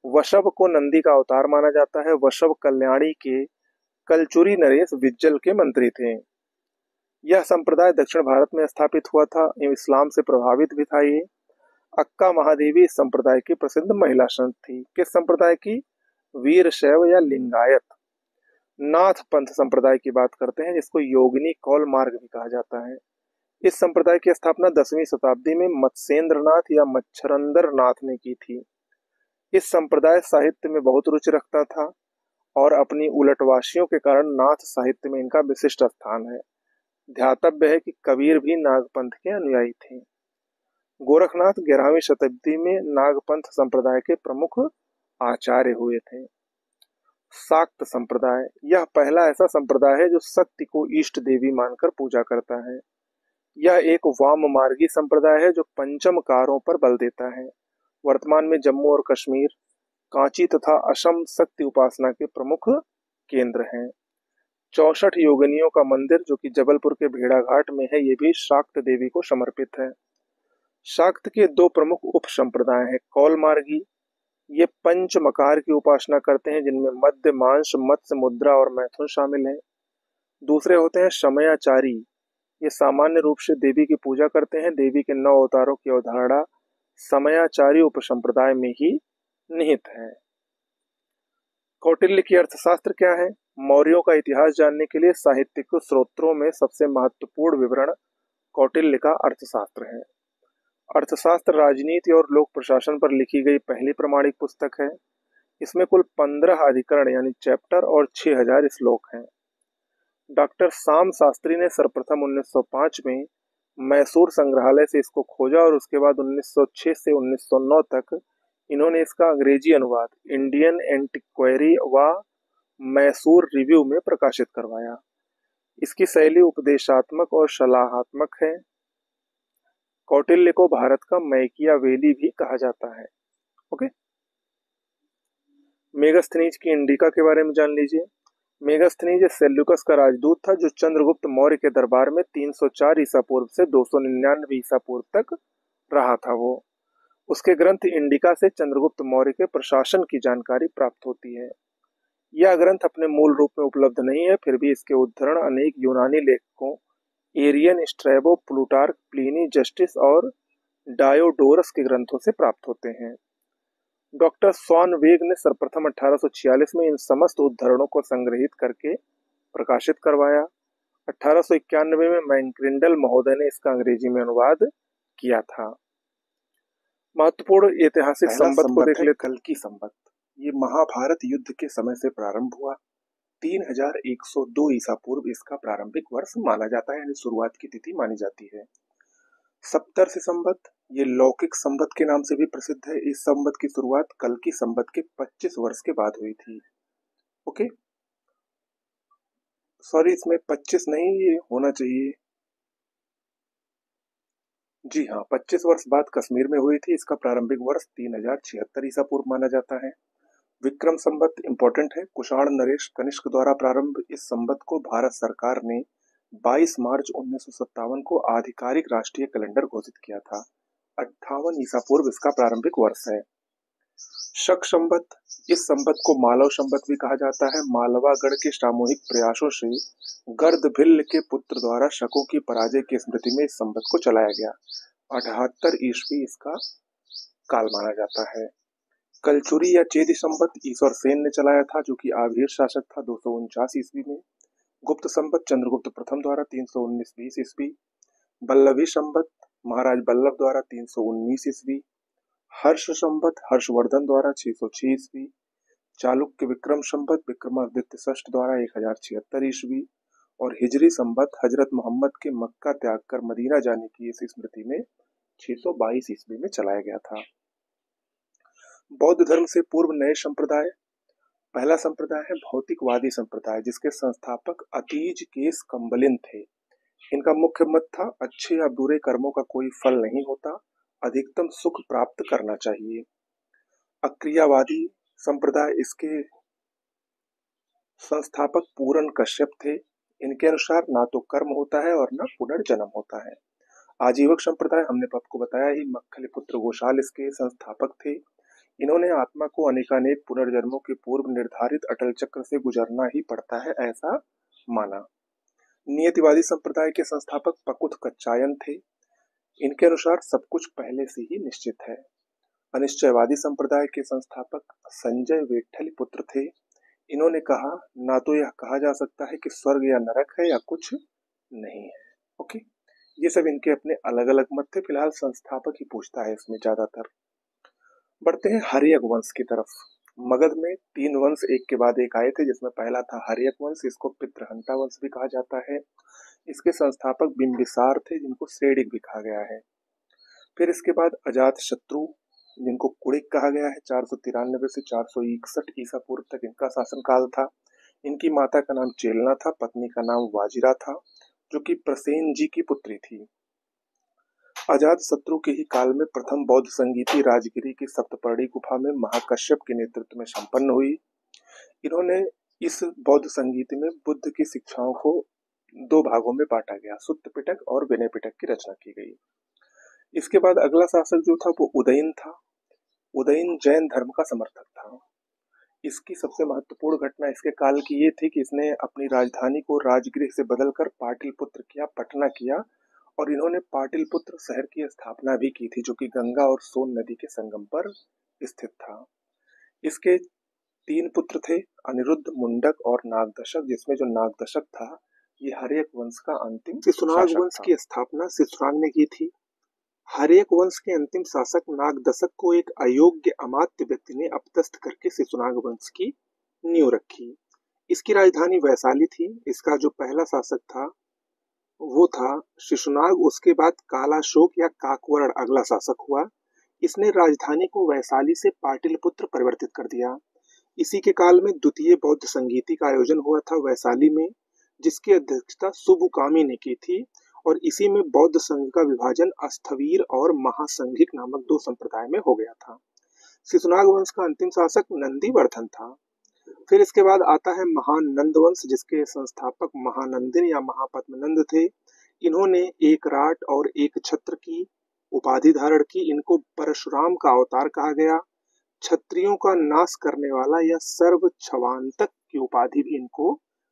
वशव को नंदी का अवतार माना जाता है। वशव कल्याणी के कलचुरी नरेश विज्जल के मंत्री थे। यह संप्रदाय दक्षिण भारत में स्थापित हुआ था। इस्लाम से प्रभावित भी था ये। अक्का महादेवी इस संप्रदाय की प्रसिद्ध महिला संत थी। किस संप्रदाय की? वीर शैव या लिंगायत। नाथ पंथ संप्रदाय की बात करते हैं, जिसको योगिनी कौल मार्ग भी कहा जाता है। इस संप्रदाय की स्थापना 10वीं शताब्दी में मत्स्येंद्र नाथ या मच्छरंदर नाथ ने की थी। इस संप्रदाय साहित्य में बहुत रुचि रखता था और अपनी उलटवासियों के कारण नाथ साहित्य में इनका विशिष्ट स्थान है। ध्यातव्य है कि कबीर भी नागपंथ के अनुयायी थे। गोरखनाथ 11वीं शताब्दी में नागपंथ संप्रदाय के प्रमुख आचार्य हुए थे। शाक्त संप्रदाय, यह पहला ऐसा संप्रदाय है जो शक्ति को इष्ट देवी मानकर पूजा करता है। यह एक वाम मार्गी संप्रदाय है जो पंचम कारों पर बल देता है। वर्तमान में जम्मू और कश्मीर, कांची तथा असम शक्ति उपासना के प्रमुख केंद्र हैं। 64 योगिनियों का मंदिर जो कि जबलपुर के भेड़ाघाट में है, ये भी शाक्त देवी को समर्पित है। शाक्त के दो प्रमुख उप संप्रदाय हैं। कौल मार्गी, ये पंच मकार की उपासना करते हैं जिनमें मध्य, मांस, मत्स्य, मुद्रा और मैथुन शामिल हैं। दूसरे होते हैं समयाचारी, ये सामान्य रूप से देवी की पूजा करते हैं। देवी के 9 अवतारों की अवधारणा समयाचारी उपसंप्रदाय में ही निहित है। कौटिल्य की अर्थशास्त्र क्या है? मौर्यों का इतिहास जानने के लिए साहित्यिक स्रोतों में सबसे महत्वपूर्ण विवरण कौटिल्य का अर्थशास्त्र है। अर्थशास्त्र राजनीति और लोक प्रशासन पर लिखी गई पहली प्रमाणिक पुस्तक है। इसमें कुल 15 अधिकरण यानी चैप्टर और 6000 श्लोक हैं। डॉक्टर शाम शास्त्री ने सर्वप्रथम 1905 में मैसूर संग्रहालय से इसको खोजा और उसके बाद 1906 से 1909 तक इन्होंने इसका अंग्रेजी अनुवाद इंडियन एंटिक्वेरी व मैसूर रिव्यू में प्रकाशित करवाया। इसकी शैली उपदेशात्मक और सलाहात्मक है। कौटिल्य को भारत का मैकियावेली भी कहा जाता है। ओके, मेगास्थनीज की इंडिका के बारे में जान लीजिए। मेगास्थनीज सेल्यूकस का राजदूत था जो चंद्रगुप्त मौर्य के दरबार में 304 ईसा पूर्व से 299 ईसा पूर्व तक रहा था। वो उसके ग्रंथ इंडिका से चंद्रगुप्त मौर्य के प्रशासन की जानकारी प्राप्त होती है। यह ग्रंथ अपने मूल रूप में उपलब्ध नहीं है, फिर भी इसके उद्धरण अनेक यूनानी लेखकों Arrian, Strabo, Plutarch, Pliny, Justin और डायोडोरस के ग्रंथों से प्राप्त होते हैं। डॉक्टर स्वानवेग ने सर्वप्रथम 1846 में इन समस्त उद्धरणों को संग्रहित करके प्रकाशित करवाया। 1891 में मैक्रिंडल महोदय ने इसका अंग्रेजी में अनुवाद किया था। महत्वपूर्ण ऐतिहासिक संबंध को देख ले। कल्कि संबंध, ये महाभारत युद्ध के समय से प्रारंभ हुआ। 3102 ईसा पूर्व इसका प्रारंभिक वर्ष माना जाता है, यानी शुरुआत की तिथि मानी जाती है। सप्तर्षि संबंध, ये लौकिक संबंध के नाम से भी प्रसिद्ध है। इस संबंध की शुरुआत कल्कि संबंध के 25 वर्ष के बाद हुई थी। ओके, सॉरी, इसमें 25 नहीं, ये होना चाहिए, जी हाँ, 25 वर्ष बाद कश्मीर में हुई थी। इसका प्रारंभिक वर्ष 3076 ईसा पूर्व माना जाता है। विक्रम संबत इंपॉर्टेंट है। कुषाण नरेश कनिष्क द्वारा प्रारंभ इस संबत को भारत सरकार ने 22 मार्च 1957 को आधिकारिक राष्ट्रीय कैलेंडर घोषित किया था। 58 ईसा पूर्व इसका प्रारंभिक वर्ष है। शक संबत, इस संबत को मालव संबत भी कहा जाता है। मालवागढ़ के सामूहिक प्रयासों से गर्द भिल्ल के पुत्र द्वारा शकों की पराजय की स्मृति में इस संबत को चलाया गया। 78 ईस्वी इसका काल माना जाता है। कलचुरी या चेदी संबत ईश्वर सेन ने चलाया था, जो कि आभीर शासक था 249 ईस्वी में। गुप्त संबत चंद्रगुप्त प्रथम द्वारा 319 ईस्वी। बल्लभी संबत महाराज बल्लभ द्वारा 319 ईस्वी। हर्ष संबत हर्षवर्धन द्वारा 606 ईस्वी। चालुक्य विक्रम संबत विक्रमादित्य षष्ठ द्वारा 1076 ईस्वी। और हिजरी संबत हजरत मोहम्मद के मक्का त्याग कर मदीना जाने की इस स्मृति में 622 ईस्वी में चलाया गया था। बौद्ध धर्म से पूर्व नए संप्रदाय। पहला संप्रदाय है भौतिकवादी संप्रदाय, जिसके संस्थापक अतीज केस कंबलिन थे। इनका मुख्य मत था अच्छे या बुरे कर्मों का कोई फल नहीं होता, अधिकतम सुख प्राप्त करना चाहिए। अक्रियावादी संप्रदाय, इसके संस्थापक पूरन कश्यप थे। इनके अनुसार ना तो कर्म होता है और ना पुनर्जन्म होता है। आजीवक संप्रदाय हमने आपको बताया ही, मक्खलीपुत्र घोषाल इसके संस्थापक थे। इन्होंने आत्मा को अनेकानेक पुनर्जन्मों के पूर्व निर्धारित अटल चक्र से गुजरना ही पड़ता है ऐसा माना। नियतिवादी संप्रदाय के संस्थापक पकुथ कच्चायन थे। इनके अनुसार सब कुछ पहले से ही निश्चित है। अनिश्चयवादी संप्रदाय के संस्थापक संजय वेठल पुत्र थे। इन्होंने कहा, ना तो यह कहा जा सकता है कि स्वर्ग या नरक है या कुछ नहीं है। ओके, ये सब इनके अपने अलग अलग मत थे। फिलहाल संस्थापक ही पूछता है इसमें ज्यादातर। बढ़ते हैं हर्यक वंश की तरफ। मगध में 3 वंश एक के बाद एक आए थे, जिसमें पहला था हर्यक वंश। इसको पितृहंता वंश भी कहा जाता है। इसके संस्थापक बिंबिसार थे, जिनको श्रेणिक भी कहा गया है। फिर इसके बाद अजात शत्रु, जिनको कुड़िक कहा गया है, 493 से 461 ईसा पूर्व तक इनका शासनकाल था। इनकी माता का नाम चेलना था, पत्नी का नाम वाजिरा था, जो कि प्रसेन जी की पुत्री थी। अजात शत्रु के ही काल में प्रथम बौद्ध संगीति राजगिरी की सप्तपर्णी गुफा में महाकश्यप के नेतृत्व में संपन्न हुई। इन्होंने इस बौद्ध संगीत में बुद्ध की शिक्षाओं को 2 भागों में बांटा गया, सुत्त पिटक और विनय पिटक की रचना की गई। इसके बाद अगला शासक जो था वो उदयन था। उदयन जैन धर्म का समर्थक था। इसकी सबसे महत्वपूर्ण घटना इसके काल की ये थी कि इसने अपनी राजधानी को राजगृह से बदलकर पाटलिपुत्र किया, पटना किया, और इन्होंने पाटलिपुत्र शहर की स्थापना भी की थी, जो कि गंगा और सोन नदी के संगम पर स्थित था। इसके 3 पुत्र थे, अनिरुद्ध, मुंडक और नागदशक, जिसमें जो नागदशक था ये हर्यक वंश का अंतिम शिशुनाग वंश की स्थापना शिशुनाग ने की थी। हर्यक वंश के अंतिम शासक नागदशक को एक अयोग्य अमात्य व्यक्ति ने अपदस्थ करके शिशुनाग वंश की नींव रखी। इसकी राजधानी वैशाली थी। इसका जो पहला शासक था वो था शिशुनाग। उसके बाद कालाशोक या काकवर्ण अगला शासक हुआ। इसने राजधानी को वैशाली से पाटलिपुत्र परिवर्तित कर दिया। इसी के काल में द्वितीय बौद्ध संगीति का आयोजन हुआ था वैशाली में, जिसकी अध्यक्षता सुबुकामी ने की थी, और इसी में बौद्ध संघ का विभाजन अस्थवीर और महासंघिक नामक 2 संप्रदाय में हो गया था। शिशुनाग वंश का अंतिम शासक नंदीवर्धन था। फिर इसके बाद आता है महानंद वंश, जिसके संस्थापक महानंदिन या महापद्मनंद थे। इन्होंने एक राट और एक छत्र की उपाधि धारण की। इनको परशुराम का अवतार कहा गया। क्षत्रियों का नाश करने वाला या सर्व छवांतक की उपाधि भी इनको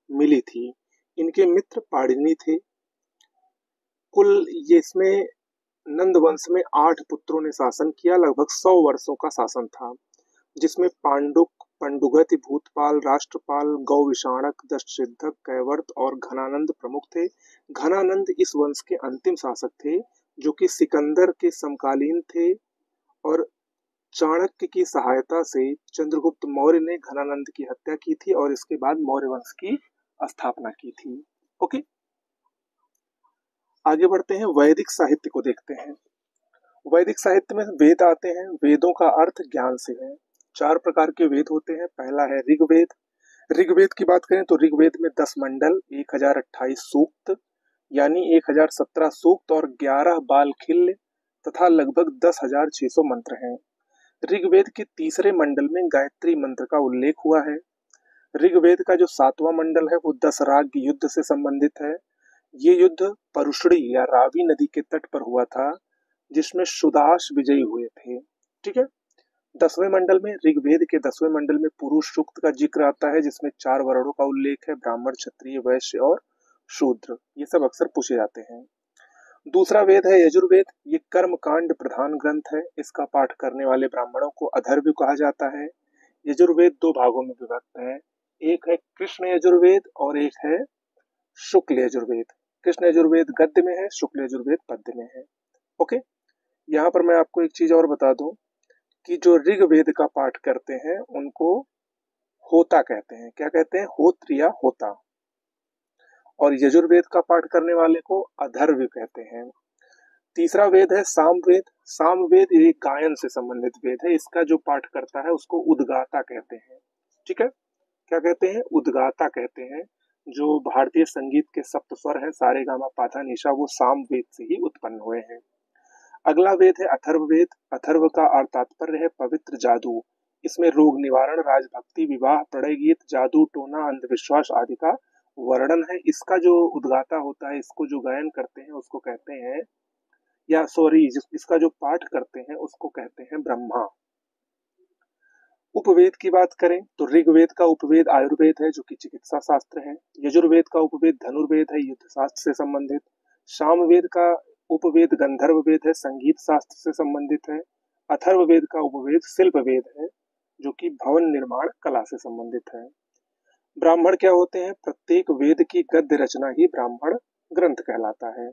मिली थी। इनके मित्र पाणिनि थे। कुल ये इसमें नंद वंश में 8 पुत्रों ने शासन किया। लगभग 100 वर्षों का शासन था, जिसमें पांडुक, पंडुगति, भूतपाल, राष्ट्रपाल, गौविषाणक, दशसिद्धक, कैवर्त और घनानंद प्रमुख थे। घनानंद इस वंश के अंतिम शासक थे, जो कि सिकंदर के समकालीन थे, और चाणक्य की सहायता से चंद्रगुप्त मौर्य ने घनानंद की हत्या की थी और इसके बाद मौर्य वंश की स्थापना की थी। ओके, आगे बढ़ते हैं, वैदिक साहित्य को देखते हैं। वैदिक साहित्य में वेद आते हैं। वेदों का अर्थ ज्ञान से है। 4 प्रकार के वेद होते हैं। पहला है ऋग्वेद। ऋग्वेद की बात करें तो ऋग्वेद में 10 मंडल, 1028 सूक्त यानी 1017 सूक्त और 11 बालखिल्य तथा लगभग 10,600 मंत्र हैं। ऋग्वेद के तीसरे मंडल में गायत्री मंत्र का उल्लेख हुआ है। ऋग्वेद का जो 7वां मंडल है वो 10 राग युद्ध से संबंधित है। ये युद्ध परुषणी या रावी नदी के तट पर हुआ था, जिसमें सुदास विजयी हुए थे। ठीक है। 10वें मंडल में, ऋग्वेद के 10वें मंडल में पुरुष सूक्त का जिक्र आता है, जिसमें 4 वर्णों का उल्लेख है, ब्राह्मण, क्षत्रिय, वैश्य और शूद्र। ये सब अक्सर पूछे जाते हैं। दूसरा वेद है यजुर्वेद। ये कर्म कांड प्रधान ग्रंथ है। इसका पाठ करने वाले ब्राह्मणों को अधर्व कहा जाता है। यजुर्वेद 2 भागों में विभक्त है। एक है कृष्ण यजुर्वेद और एक है शुक्ल यजुर्वेद। कृष्ण यजुर्वेद गद्य में है, शुक्ल यजुर्वेद पद्य में है। ओके, यहाँ पर मैं आपको एक चीज और बता दूं कि जो ऋग्वेद का पाठ करते हैं उनको होता कहते हैं। क्या कहते हैं? होत्र या होता। और यजुर्वेद का पाठ करने वाले को अधर्व कहते हैं। तीसरा वेद है सामवेद। सामवेद ये गायन से संबंधित वेद है। इसका जो पाठ करता है उसको उद्गाता कहते हैं। ठीक है। क्या कहते हैं? उद्गाता कहते हैं। जो भारतीय संगीत के सप्त स्वर हैं, सारे गामा पाधा निशा, वो सामवेद से ही उत्पन्न हुए हैं। अगला वेद है अथर्ववेद। अथर्व का अर्थ तात्पर्य है पवित्र जादू। इसमें रोग निवारण, राजभक्ति, विवाह, प्रणय गीत, जादू टोना, अंधविश्वास आदि का वर्णन है, इसका जो उद्गाता होता है, इसको जो गायन करते हैं उसको कहते हैं, या सॉरी, इसका जो पाठ करते हैं उसको कहते हैं ब्रह्मा। उपवेद की बात करें तो ऋग्वेद का उपवेद आयुर्वेद है, जो कि चिकित्सा शास्त्र है। यजुर्वेद का उपवेद धनुर्वेद है, युद्ध शास्त्र से संबंधित। सामवेद का उपवेद गंधर्व वेद है, संगीत शास्त्र से संबंधित है। अथर्ववेद का उपवेद शिल्प वेद है, जो कि भवन निर्माण कला से संबंधित है। ब्राह्मण क्या होते हैं? प्रत्येक वेद की गद्य रचना ही ब्राह्मण ग्रंथ कहलाता है।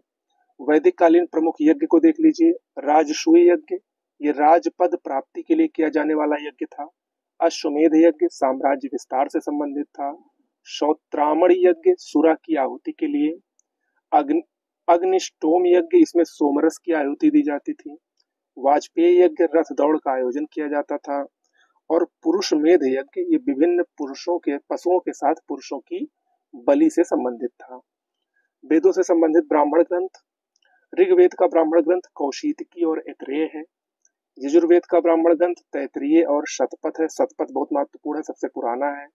वैदिक कालीन प्रमुख यज्ञ को देख लीजिए। राजसूय यज्ञ, ये राजपद प्राप्ति के लिए किया जाने वाला यज्ञ था। अश्वमेध यज्ञ साम्राज्य विस्तार से संबंधित था। श्रोत्रामण यज्ञ सुरा की आहुति के लिए। अग्नि अग्निष्टोम यज्ञ, इसमें सोमरस की आहुति दी जाती थी। वाजपेयी यज्ञ रथ दौड़ का आयोजन किया जाता था। और पुरुष मेध यज्ञ, ये विभिन्न पुरुषों के पशुओं के साथ पुरुषों की बलि से संबंधित था। वेदों से संबंधित ब्राह्मण ग्रंथ, ऋग्वेद का ब्राह्मण ग्रंथ कौशीतकी और ऐत्रेय है। यजुर्वेद का ब्राह्मण ग्रंथ तैत्तिरीय और शतपथ है। शतपथ बहुत महत्वपूर्ण है, सबसे पुराना है।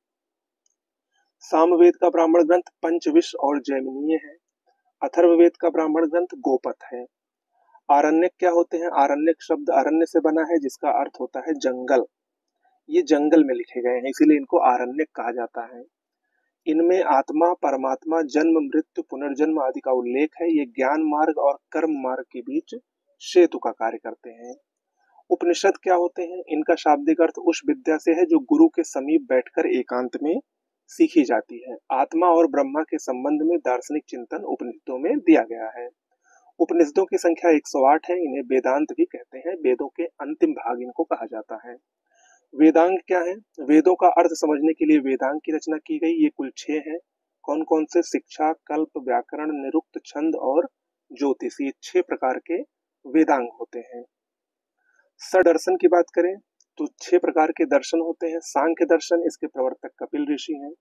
सामवेद का ब्राह्मण ग्रंथ पंचविश और जैमिनीय है। अथर्ववेद का ब्राह्मण ग्रंथ गोपथ है। आरण्यक क्या होते हैं? आरण्यक शब्द अरण्य से बना है, जिसका अर्थ होता है जंगल। ये जंगल में लिखे गए हैं, इसीलिए इनको आरण्यक कहा जाता है। इनमें आत्मा, परमात्मा, जन्म, मृत्यु, पुनर्जन्म आदि का उल्लेख है। ये ज्ञान मार्ग और कर्म मार्ग के बीच सेतु का कार्य करते हैं। उपनिषद क्या होते हैं? इनका शाब्दिक अर्थ उस विद्या से है जो गुरु के समीप बैठकर एकांत में सीखी जाती है। आत्मा और ब्रह्मा के संबंध में दार्शनिक चिंतन उपनिषदों में दिया गया है। उपनिषदों की संख्या 108 है। इन्हें वेदांत भी कहते हैं। वेदों के अंतिम भाग इनको कहा जाता है। वेदांग क्या है? वेदों का अर्थ समझने के लिए वेदांग की रचना की गई। ये कुल 6 हैं। कौन कौन से? शिक्षा, कल्प, व्याकरण, निरुक्त, छंद और ज्योतिष, ये 6 प्रकार के वेदांग होते हैं। सदर्शन की बात करें तो 6 प्रकार के दर्शन होते हैं। सांख्य दर्शन, इसके प्रवर्तक कपिल ऋषि हैं।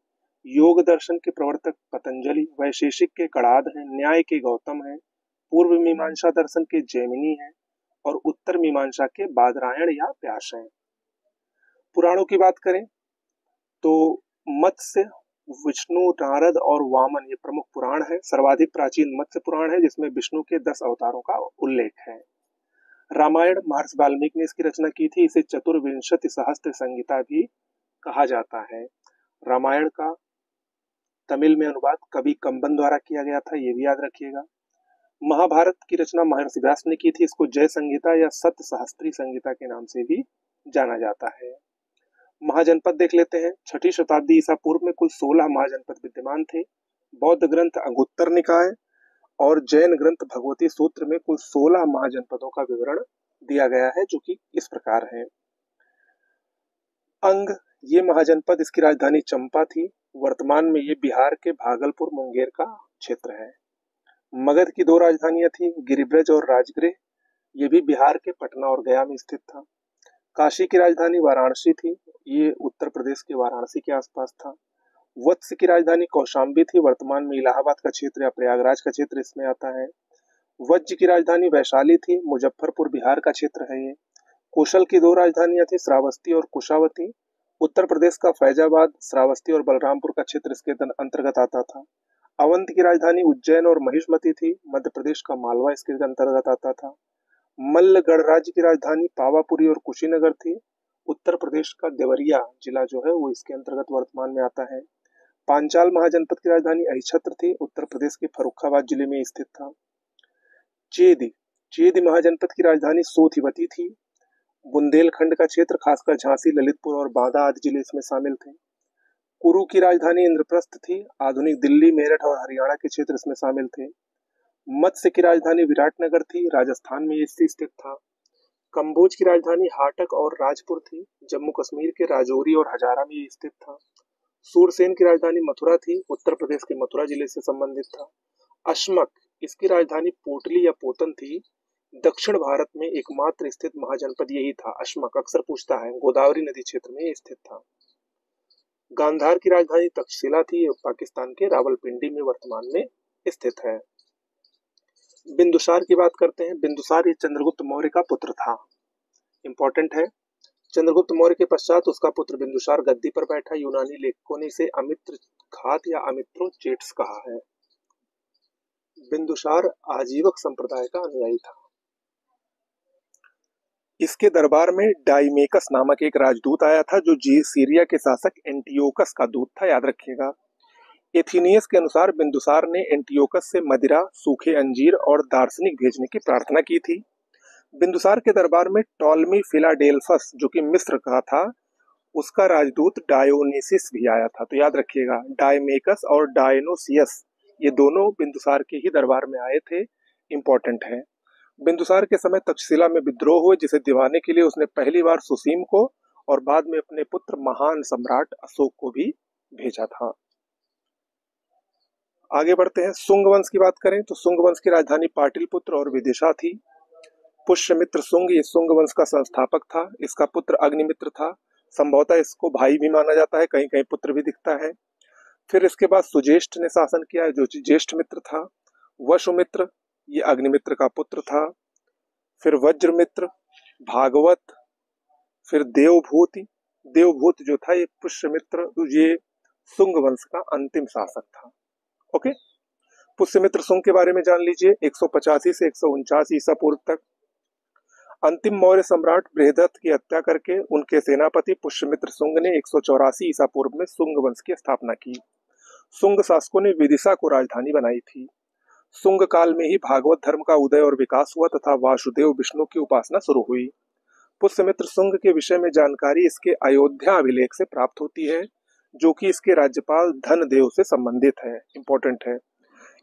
योग दर्शन के प्रवर्तक पतंजलि। वैशेषिक के कणाद हैं। न्याय के गौतम हैं। पूर्व मीमांसा दर्शन के जैमिनी हैं। और उत्तर मीमांसा के बादरायण या व्यास हैं। पुराणों की बात करें तो मत्स्य, विष्णु, नारद और वामन, ये प्रमुख पुराण है। सर्वाधिक प्राचीन मत्स्य पुराण है, जिसमें विष्णु के 10 अवतारों का उल्लेख है। रामायण महर्षि वाल्मीकि ने इसकी रचना की थी। इसे चतुर्विंशति सहस्त्र संहिता भी कहा जाता है। रामायण का तमिल में अनुवाद कवि कंबन द्वारा किया गया था, ये भी याद रखिएगा। महाभारत की रचना महर्षि व्यास ने की थी। इसको जय संहिता या सत सहस्त्री संहिता के नाम से भी जाना जाता है। महाजनपद देख लेते हैं। 6ठी शताब्दी ईसा पूर्व में कुल 16 महाजनपद विद्यमान थे। बौद्ध ग्रंथ अंगुत्तर निकाय और जैन ग्रंथ भगवती सूत्र में कुल 16 महाजनपदों का विवरण दिया गया है, जो कि इस प्रकार है। अंग, ये महाजनपद, इसकी राजधानी चंपा थी। वर्तमान में ये बिहार के भागलपुर मुंगेर का क्षेत्र है। मगध की 2 राजधानियां थी, गिरिब्रज और राजगृह। ये भी बिहार के पटना और गया में स्थित था। काशी की राजधानी वाराणसी थी। ये उत्तर प्रदेश के वाराणसी के आसपास था। वत्स की राजधानी कौशाम्बी थी। वर्तमान में इलाहाबाद का क्षेत्र या प्रयागराज का क्षेत्र इसमें आता है। वज्र की राजधानी वैशाली थी। मुजफ्फरपुर बिहार का क्षेत्र है ये। कौशल की 2 राजधानियां थी, श्रावस्ती और कुशावती। उत्तर प्रदेश का फैजाबाद, श्रावस्ती और बलरामपुर का क्षेत्र इसके अंतर्गत आता था। अवंत की राजधानी उज्जैन और महिष्मती थी। मध्य प्रदेश का मालवा इसके अंतर्गत आता था। मल्ल गणराज्य की राजधानी पावापुरी और कुशीनगर थी। उत्तर प्रदेश का देवरिया जिला जो है वो इसके अंतर्गत वर्तमान में आता है। पांचाल महाजनपद की राजधानी अहिछत्र थी। उत्तर प्रदेश के फर्रुखाबाद जिले में स्थित था। चेदी, चेदी महाजनपद की राजधानी सोथिवती थी। बुंदेलखंड का क्षेत्र, खासकर झांसी, ललितपुर और बांदा आदि जिले इसमें शामिल थे। कुरु की राजधानी इंद्रप्रस्थ थी। आधुनिक दिल्ली, मेरठ और हरियाणा के क्षेत्र इसमें शामिल थे। मत्स्य की राजधानी विराटनगर थी। राजस्थान में ये स्थित था। कंबोज की राजधानी हाटक और राजपुर थी। जम्मू कश्मीर के राजौरी और हजारा में ये स्थित था। सूरसेन की राजधानी मथुरा थी। उत्तर प्रदेश के मथुरा जिले से संबंधित था। अश्मक, इसकी राजधानी पोटली या पोतन थी। दक्षिण भारत में एकमात्र स्थित महाजनपद यही था। अश्मक अक्सर पूछता है, गोदावरी नदी क्षेत्र में स्थित था। गांधार की राजधानी तक्षशिला थी। पाकिस्तान के रावलपिंडी में वर्तमान में स्थित है। बिंदुसार की बात करते हैं। बिंदुसार ये चंद्रगुप्त मौर्य का पुत्र था। इंपॉर्टेंट है। चंद्रगुप्त मौर्य के पश्चात उसका पुत्र बिंदुसार गद्दी पर बैठा। यूनानी लेखकों ने इसे अमित्र घात या अमित्रोचेट्स कहा है। बिंदुसार आजीवक संप्रदाय का अनुयायी था। इसके दरबार में डाइमेकस नामक एक राजदूत आया था जो सीरिया के शासक एंटियोकस का दूत था, याद रखिएगा। एथिनियस के अनुसार बिंदुसार ने एंटियोकस से मदिरा, सूखे अंजीर और दार्शनिक भेजने की प्रार्थना की थी। बिंदुसार के दरबार में टॉलमी फिलाडेल्फस जो कि मिस्र का था, उसका राजदूत डायोनिसिस भी आया था। तो याद रखिएगा, डायमेकस और डायनोसियस ये दोनों बिंदुसार के ही दरबार में आए थे, इंपॉर्टेंट है। बिंदुसार के समय तक्षशिला में विद्रोह हुए, जिसे दिवाने के लिए उसने पहली बार सुसीम को और बाद में अपने पुत्र महान सम्राट अशोक को भी भेजा था। आगे बढ़ते हैं। सुंग वंश की बात करें तो सुंग वंश की राजधानी पाटलिपुत्र और विदिशा थी। पुष्यमित्र सुंग ये सुंग वंश का संस्थापक था। इसका पुत्र अग्निमित्र था। संभवतः इसको भाई भी माना जाता है, कहीं कहीं पुत्र भी दिखता है। फिर इसके बाद सुजेष्ठ ने शासन किया जो ज्येष्ठ मित्र था। वसुमित्र ये अग्निमित्र का पुत्र था। फिर वज्रमित्र, भागवत, फिर देवभूति। देवभूत जो था ये पुष्यमित्र, ये सुंग वंश का अंतिम शासक था। ओके, पुष्यमित्र सुंग के बारे में जान लीजिए। 185 से 149 ईसा पूर्व तक अंतिम मौर्य सम्राट बृहदत्त की हत्या करके उनके सेनापति पुष्यमित्र सुंग ने 184 ईसा पूर्व में सुंग वंश की स्थापना की। सुंग शासकों ने विदिशा को राजधानी बनाई थी। सुंग काल में ही भागवत धर्म का उदय और विकास हुआ तथा वासुदेव विष्णु की उपासना शुरू हुई। पुष्यमित्र सुंग के विषय में जानकारी इसके अयोध्या अभिलेख से प्राप्त होती है, जो कि इसके राज्यपाल धनदेव से संबंधित है, इंपॉर्टेंट है।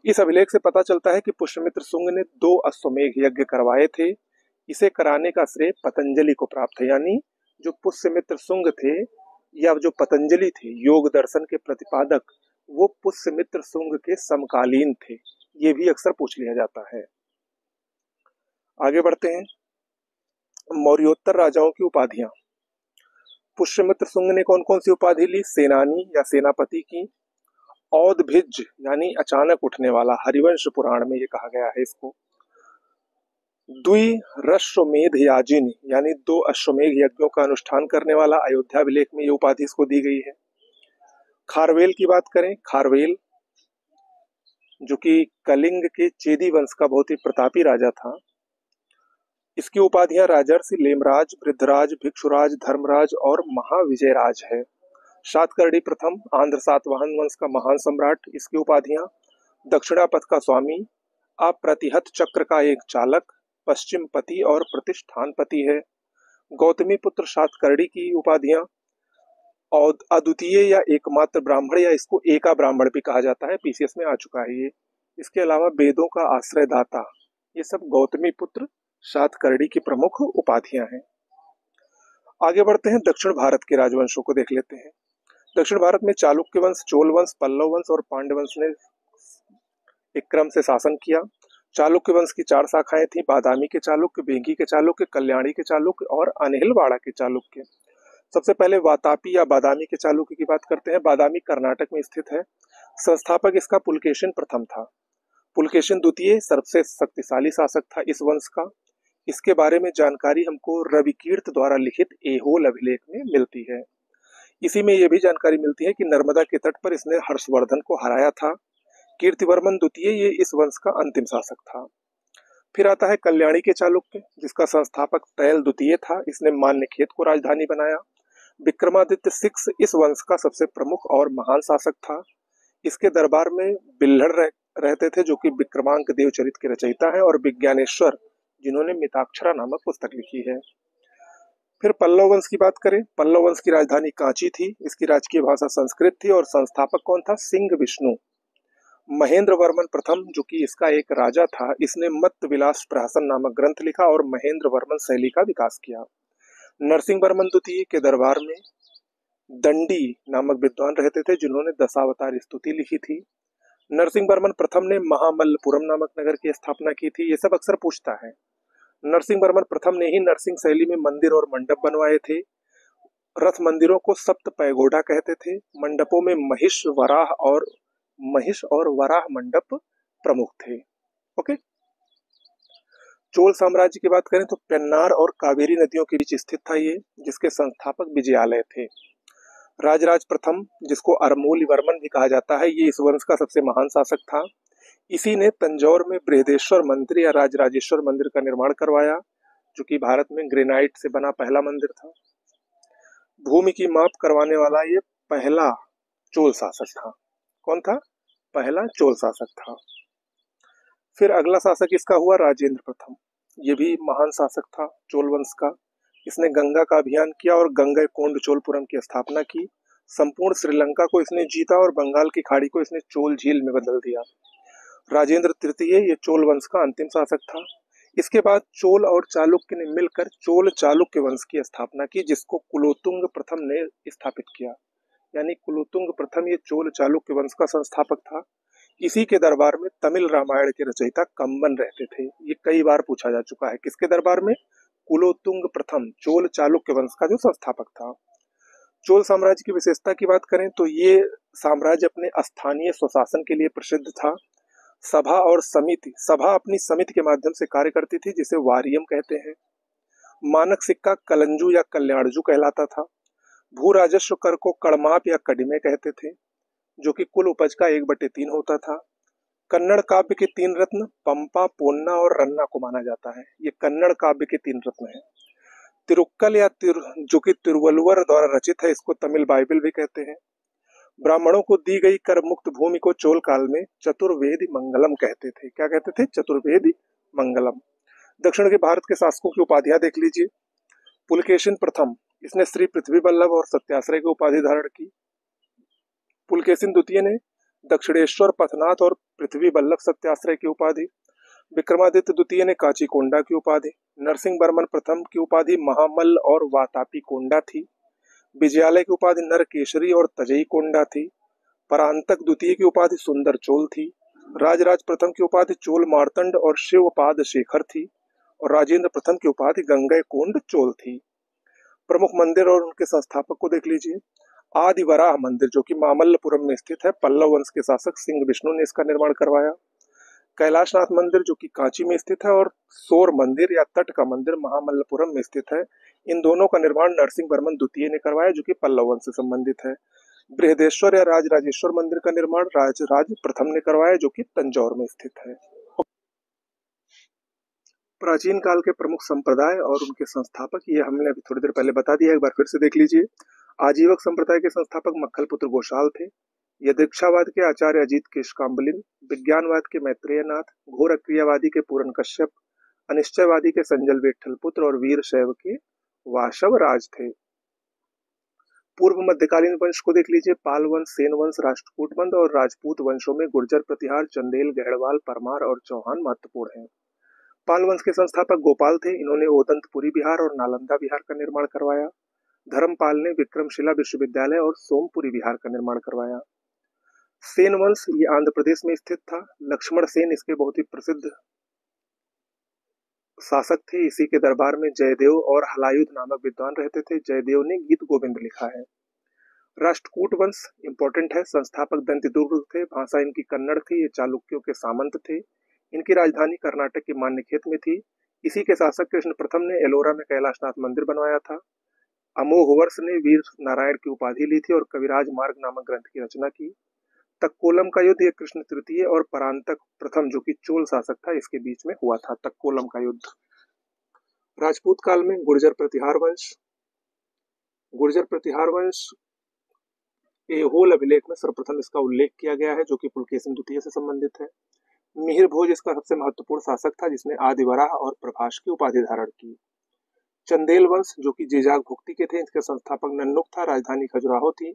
इस अभिलेख से पता चलता है कि पुष्यमित्र सुंग ने 2 अश्वमेघ यज्ञ करवाए थे। इसे कराने का श्रेय पतंजलि को प्राप्त है, यानी जो पुष्यमित्र सुंग थे या जो पतंजलि थे योग दर्शन के प्रतिपादक, वो पुष्यमित्र सुंग के समकालीन थे। ये भी अक्सर पूछ लिया जाता है। आगे बढ़ते हैं। मौर्योत्तर राजाओं की उपाधियां। पुष्यमित्र सुंग ने कौन कौन सी उपाधि ली? सेनानी या सेनापति की, औदभिज यानी अचानक उठने वाला, हरिवंश पुराण में ये कहा गया है इसको। द्विरश्वमेध याजिन यानी 2 अश्वमेघ यज्ञों का अनुष्ठान करने वाला, अयोध्या अभिलेख में ये उपाधि इसको दी गई है। खारवेल की बात करें, खारवेल जो कि कलिंग के चेदी वंश का बहुत ही प्रतापी राजा था, इसकी उपाधियां राजर्षि, लेमराज, वृद्धराज, भिक्षुराज, धर्मराज और महाविजयराज है। सातकर्णी प्रथम आंध्र सातवाहन वंश का महान सम्राट, इसकी उपाधियां दक्षिणापथ का स्वामी, अप्रतिहत चक्र का एक चालक, पश्चिम पति और प्रतिष्ठान पति है। गौतमी पुत्र सातकर्णी की उपाधियां अद्वितीय या एकमात्र ब्राह्मण, या इसको एका ब्राह्मण भी कहा जाता है, पीसीएस में आ चुका है ये। इसके अलावा वेदों का आश्रयदाता, ये सब गौतमी पुत्र सातकर्णी की प्रमुख उपाधियां हैं। आगे बढ़ते हैं, दक्षिण भारत के राजवंशों को देख लेते हैं। दक्षिण भारत में चालुक्य वंश, चोल वंश, पल्लव वंश और पांड्य वंश ने एक क्रम से शासन किया। चालुक्य वंश की 4 शाखाएं थी, बादामी के चालुक्य, बेंगी के चालुक्य, कल्याणी के चालुक्य और अनहिलवाड़ा के चालुक्य। सबसे पहले वातापी या बादामी के चालुक्य की बात करते हैं। बादामी कर्नाटक में स्थित है। संस्थापक इसका पुलकेशिन प्रथम था। पुलकेशिन द्वितीय सबसे शक्तिशाली शासक था इस वंश का। इसके बारे में जानकारी हमको रविकीर्त द्वारा लिखित ऐहोल अभिलेख में मिलती है। इसी में यह भी जानकारी मिलती है कि नर्मदा के तट पर इसने हर्षवर्धन को हराया था। कीर्तिवर्मन द्वितीय ये इस वंश का अंतिम शासक था। फिर आता है कल्याणी के चालुक्य, जिसका संस्थापक तैल द्वितीय था। इसने मान्यखेत को राजधानी बनाया। विक्रमादित्य 6 इस वंश का सबसे प्रमुख और महान शासक था। इसके दरबार में बिल्हड़ रहते थे, जो कि विक्रमांक देवचरित के रचयिता है, और विज्ञानेश्वर जिन्होंने मिताक्षरा नामक पुस्तक लिखी है। फिर पल्लव वंश की बात करें। पल्लव वंश की राजधानी कांची थी। इसकी राजकीय भाषा संस्कृत थी और संस्थापक कौन था? सिंह विष्णु। महेंद्र वर्मन प्रथम जो कि इसका एक राजा था, इसने मत्त विलास प्रहसन नामक ग्रंथ लिखा और महेंद्र वर्मन शैली का विकास किया। नरसिंह वर्मन द्वितीय के दरबार में दंडी नामक विद्वान रहते थे, जिन्होंने दशावतार स्तुति लिखी थी। नरसिंह वर्मन प्रथम ने महामल्लपुरम नामक नगर की स्थापना की थी। ये सब अक्सर पूछता है। नरसिंह वर्मन प्रथम ने ही नरसिंह शैली में मंदिर और मंडप बनवाए थे। रथ मंदिरों को सप्त पैगोडा कहते थे। मंडपों में महिष और वराह मंडप प्रमुख थे। ओके, चोल साम्राज्य की बात करें तो पेन्नार और कावेरी नदियों के बीच स्थित था ये, जिसके संस्थापक विजयालय थे। राजराज प्रथम, जिसको अरमोलीवर्मन भी कहा जाता है, ये इस वंश का सबसे महान शासक था। इसी ने तंजौर में बृहदेश्वर मंदिर या राजराजेश्वर मंदिर का निर्माण करवाया, जो कि भारत में ग्रेनाइट से बना पहला मंदिर था। भूमि की माप करवाने वाला ये पहला चोल शासक था। कौन था? पहला चोल शासक था। फिर अगला शासक इसका हुआ राजेंद्र प्रथम। ये भी महान शासक था चोल वंश का। इसने गंगा का अभियान किया और गंगा कोंड चोलपुरम की स्थापना की। संपूर्ण श्रीलंका को इसने जीता और बंगाल की खाड़ी को इसने चोल झील में बदल दिया। राजेंद्र तृतीय ये चोल वंश का अंतिम शासक था। इसके बाद चोल और चालुक्य ने मिलकर चोल चालुक्य वंश की स्थापना की, जिसको कुलोत्तुंग प्रथम ने स्थापित किया। यानी कुलोत्तुंग प्रथम ये चोल चालुक्य वंश का संस्थापक था। इसी के दरबार में तमिल रामायण के रचयिता कंबन रहते थे। ये कई बार पूछा जा चुका है। किसके दरबार में? कुलोत्तुंग प्रथम, चोल चालुक्य वंश का जो संस्थापक था। चोल साम्राज्य की विशेषता की बात करें तो ये साम्राज्य अपने स्थानीय स्वशासन के लिए प्रसिद्ध था। सभा और समिति, सभा अपनी समिति के माध्यम से कार्य करती थी, जिसे वारियम कहते हैं। मानक सिक्का कलंजू या कल्याणजू कहलाता था। भू राजस्व कर को कड़माप या कडिमे कहते थे, जो कि कुल उपज का 1/3 होता था। कन्नड़ काव्य के 3 रत्न पंपा, पोन्ना और रन्ना को माना जाता है। ये कन्नड़ काव्य के 3 रत्न हैं। तिरुक्कल या जो कि तिरुवल्लुवर द्वारा रचित है, इसको तमिल बाइबल भी कहते हैं। ब्राह्मणों को दी गई कर मुक्त भूमि को चोल काल में चतुर्वेदी मंगलम कहते थे। क्या कहते थे? चतुर्वेदी मंगलम। दक्षिण के भारत के शासकों की उपाधियां देख लीजिए। पुलकेशिन प्रथम, इसने श्री पृथ्वी वल्लभ और सत्याश्रय की उपाधि धारण की। पुलकेशिन द्वितीय ने दक्षिणेश्वर पथनाथ और पृथ्वी वल्लभ सत्याश्रय की उपाधि। विक्रमादित्य द्वितीय ने काची कोंडा की उपाधि। नरसिंह वर्मन प्रथम की उपाधि महामल्ल और वातापी कोंडा थी। विजयालय की उपाधि नरकेशरी और तजई कोंडा थी। परांतक द्वितीय की उपाधि सुंदर चोल थी। राजराज प्रथम की उपाधि चोल मार्तंड और शिवपाद शेखर थी। और राजेंद्र प्रथम की उपाधि गंगई कोंड चोल थी। प्रमुख मंदिर और उनके संस्थापक को देख लीजिए। आदि वराह मंदिर, जो कि मामल्लपुरम में स्थित है, पल्लव वंश के शासक सिंह विष्णु ने इसका निर्माण करवाया। कैलाशनाथ मंदिर, जो कि कांची में स्थित है, और सोर मंदिर या तट का मंदिर महामल्लपुरम में स्थित है। इन दोनों का निर्माण नरसिंह वर्मन द्वितीय ने करवाया, जो कि पल्लव वंश से संबंधित है। बृहदेश्वर या राजराजेश्वर मंदिर का निर्माण राजराज प्रथम ने करवाया, जो कि तंजौर में स्थित है। प्राचीन काल के प्रमुख संप्रदाय और उनके संस्थापक, ये हमने अभी थोड़ी देर पहले बता दिया, एक बार फिर से देख लीजिए। आजीवक संप्रदाय के संस्थापक मक्खलपुत्र गोशाल थे। यदृक्षावाद के आचार्य अजीत केशकाम्बलिन, विज्ञानवाद के मैत्रेयनाथ, घोर क्रियावादी के पूरन कश्यप, अनिश्चयवादी के संजल विठलपुत्र और वीर शैव के वाशव राज थे। पूर्व मध्यकालीन वंश को देख लीजिए। पाल वंश, सेन वंश, राष्ट्रकूट वंश और राजपूत वंशों में गुर्जर, प्रतिहार, चंदेल, गहड़वाल, परमार और चौहान महत्वपूर्ण हैं। पाल वंश के संस्थापक गोपाल थे। इन्होंने ओदंतपुरी बिहार और नालंदा बिहार का निर्माण करवाया। धर्मपाल ने विक्रमशिला विश्वविद्यालय और सोमपुरी बिहार का निर्माण करवाया। सेन वंश ये आंध्र प्रदेश में स्थित था। लक्ष्मण सेन इसके बहुत ही प्रसिद्ध शासक थे। इसी के दरबार में जयदेव और हलायुध नामक विद्वान रहते थे। जयदेव ने गीत गोविंद लिखा है। राष्ट्रकूट वंश इंपॉर्टेंट है। संस्थापक दंतिदुर्ग थे। भाषा इनकी कन्नड़ थी। ये चालुक्यों के सामंत थे। इनकी राजधानी कर्नाटक के मान्यखेत में थी। इसी के शासक कृष्ण प्रथम ने एलोरा में कैलाशनाथ मंदिर बनवाया था। अमोघवर्ष ने वीर नारायण की उपाधि ली थी और कविराज मार्ग नामक ग्रंथ की रचना की। तक्कोलम का युद्ध ये कृष्ण तृतीय और परांतक प्रथम, जो कि चोल शासक था, इसके बीच में हुआ था तक्कोलम का युद्ध। राजपूत काल में गुर्जर प्रतिहार वंश, एहोल अभिलेख में सर्वप्रथम इसका उल्लेख किया गया है, जो कि पुलकेशिन द्वितीय से संबंधित है। मिहिर भोज इसका सबसे महत्वपूर्ण शासक था, जिसने आदिवराह और प्रभाष की उपाधि धारण की। चंदेल वंश, जो कि जेजाग भुक्ति के थे, इसके संस्थापक नन्नुक था। राजधानी खजुराहो थी।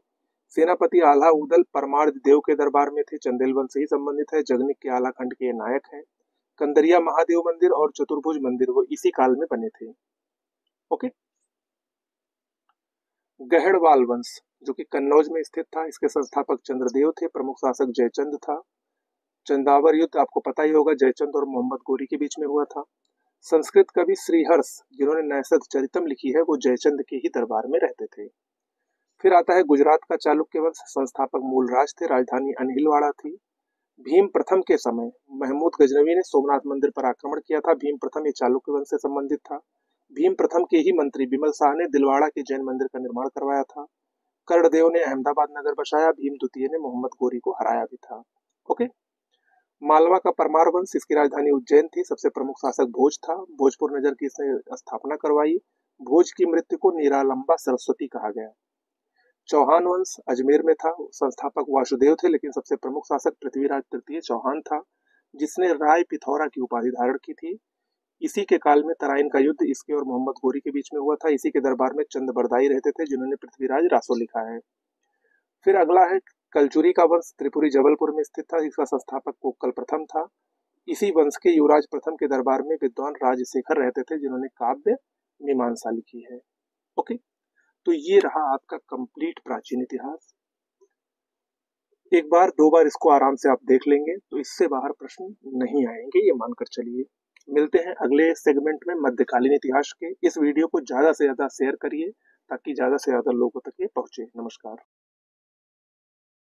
सेनापति आल्हा उदल परमार्थ देव के दरबार में थे। चंदेल वंश से ही संबंधित है। जगनिक के आला खंड के नायक हैं। कंदरिया महादेव मंदिर और चतुर्भुज मंदिर वो इसी काल में बने थे। ओके। गहड़वाल वंश, जो कि कन्नौज में स्थित था, इसके संस्थापक चंद्रदेव थे। प्रमुख शासक जयचंद था। चंदावर युद्ध आपको पता ही होगा, जयचंद और मोहम्मद गोरी के बीच में हुआ था। संस्कृत कवि श्रीहर्ष, जिन्होंने नैषध चरितम लिखी है, वो जयचंद के ही दरबार में रहते थे। फिर आता है गुजरात का चालुक्य वंश। संस्थापक मूलराज थे। राजधानी अनहिलवाड़ा थी। भीम प्रथम के समय महमूद गजनवी ने सोमनाथ मंदिर पर आक्रमण किया था। भीम प्रथम ये चालुक्य वंश से संबंधित था। भीम प्रथम के ही मंत्री बिमल शाह ने दिलवाड़ा के जैन मंदिर का निर्माण करवाया था। कर्णदेव ने अहमदाबाद नगर बसाया, भीम द्वितीय ने मोहम्मद गोरी को हराया भी था। ओके। मालवा का परमार वंश, इसकी राजधानी उज्जैन थी, सबसे प्रमुख शासक भोज था, भोजपुर नगर की इसने स्थापना करवाई। भोज की मृत्यु को निरालंबा सरस्वती कहा गया। चौहान वंश अजमेर में था, संस्थापक वासुदेव थे, लेकिन सबसे प्रमुख शासक पृथ्वीराज तृतीय चौहान था, जिसने राय पिथौरा की उपाधि धारण की थी। इसी के काल में तराइन का युद्ध इसके और मोहम्मद गोरी के बीच में हुआ था। इसी के दरबार में चंद बरदाई रहते थे, जिन्होंने पृथ्वीराज रासो लिखा है। फिर अगला है कलचुरी का वंश, त्रिपुरी जबलपुर में स्थित था, इसका संस्थापक कोक्कल प्रथम था। इसी वंश के युवराज प्रथम के दरबार में विद्वान राजशेखर रहते थे, जिन्होंने काव्य मीमांसा लिखी है। ओके, तो ये रहा आपका कंप्लीट प्राचीन इतिहास। एक बार दो बार इसको आराम से आप देख लेंगे तो इससे बाहर प्रश्न नहीं आएंगे, ये मानकर चलिए। मिलते हैं अगले सेगमेंट में मध्यकालीन इतिहास के। इस वीडियो को ज्यादा से ज्यादा शेयर करिए ताकि ज्यादा से ज्यादा लोगों तक ये पहुंचे। नमस्कार।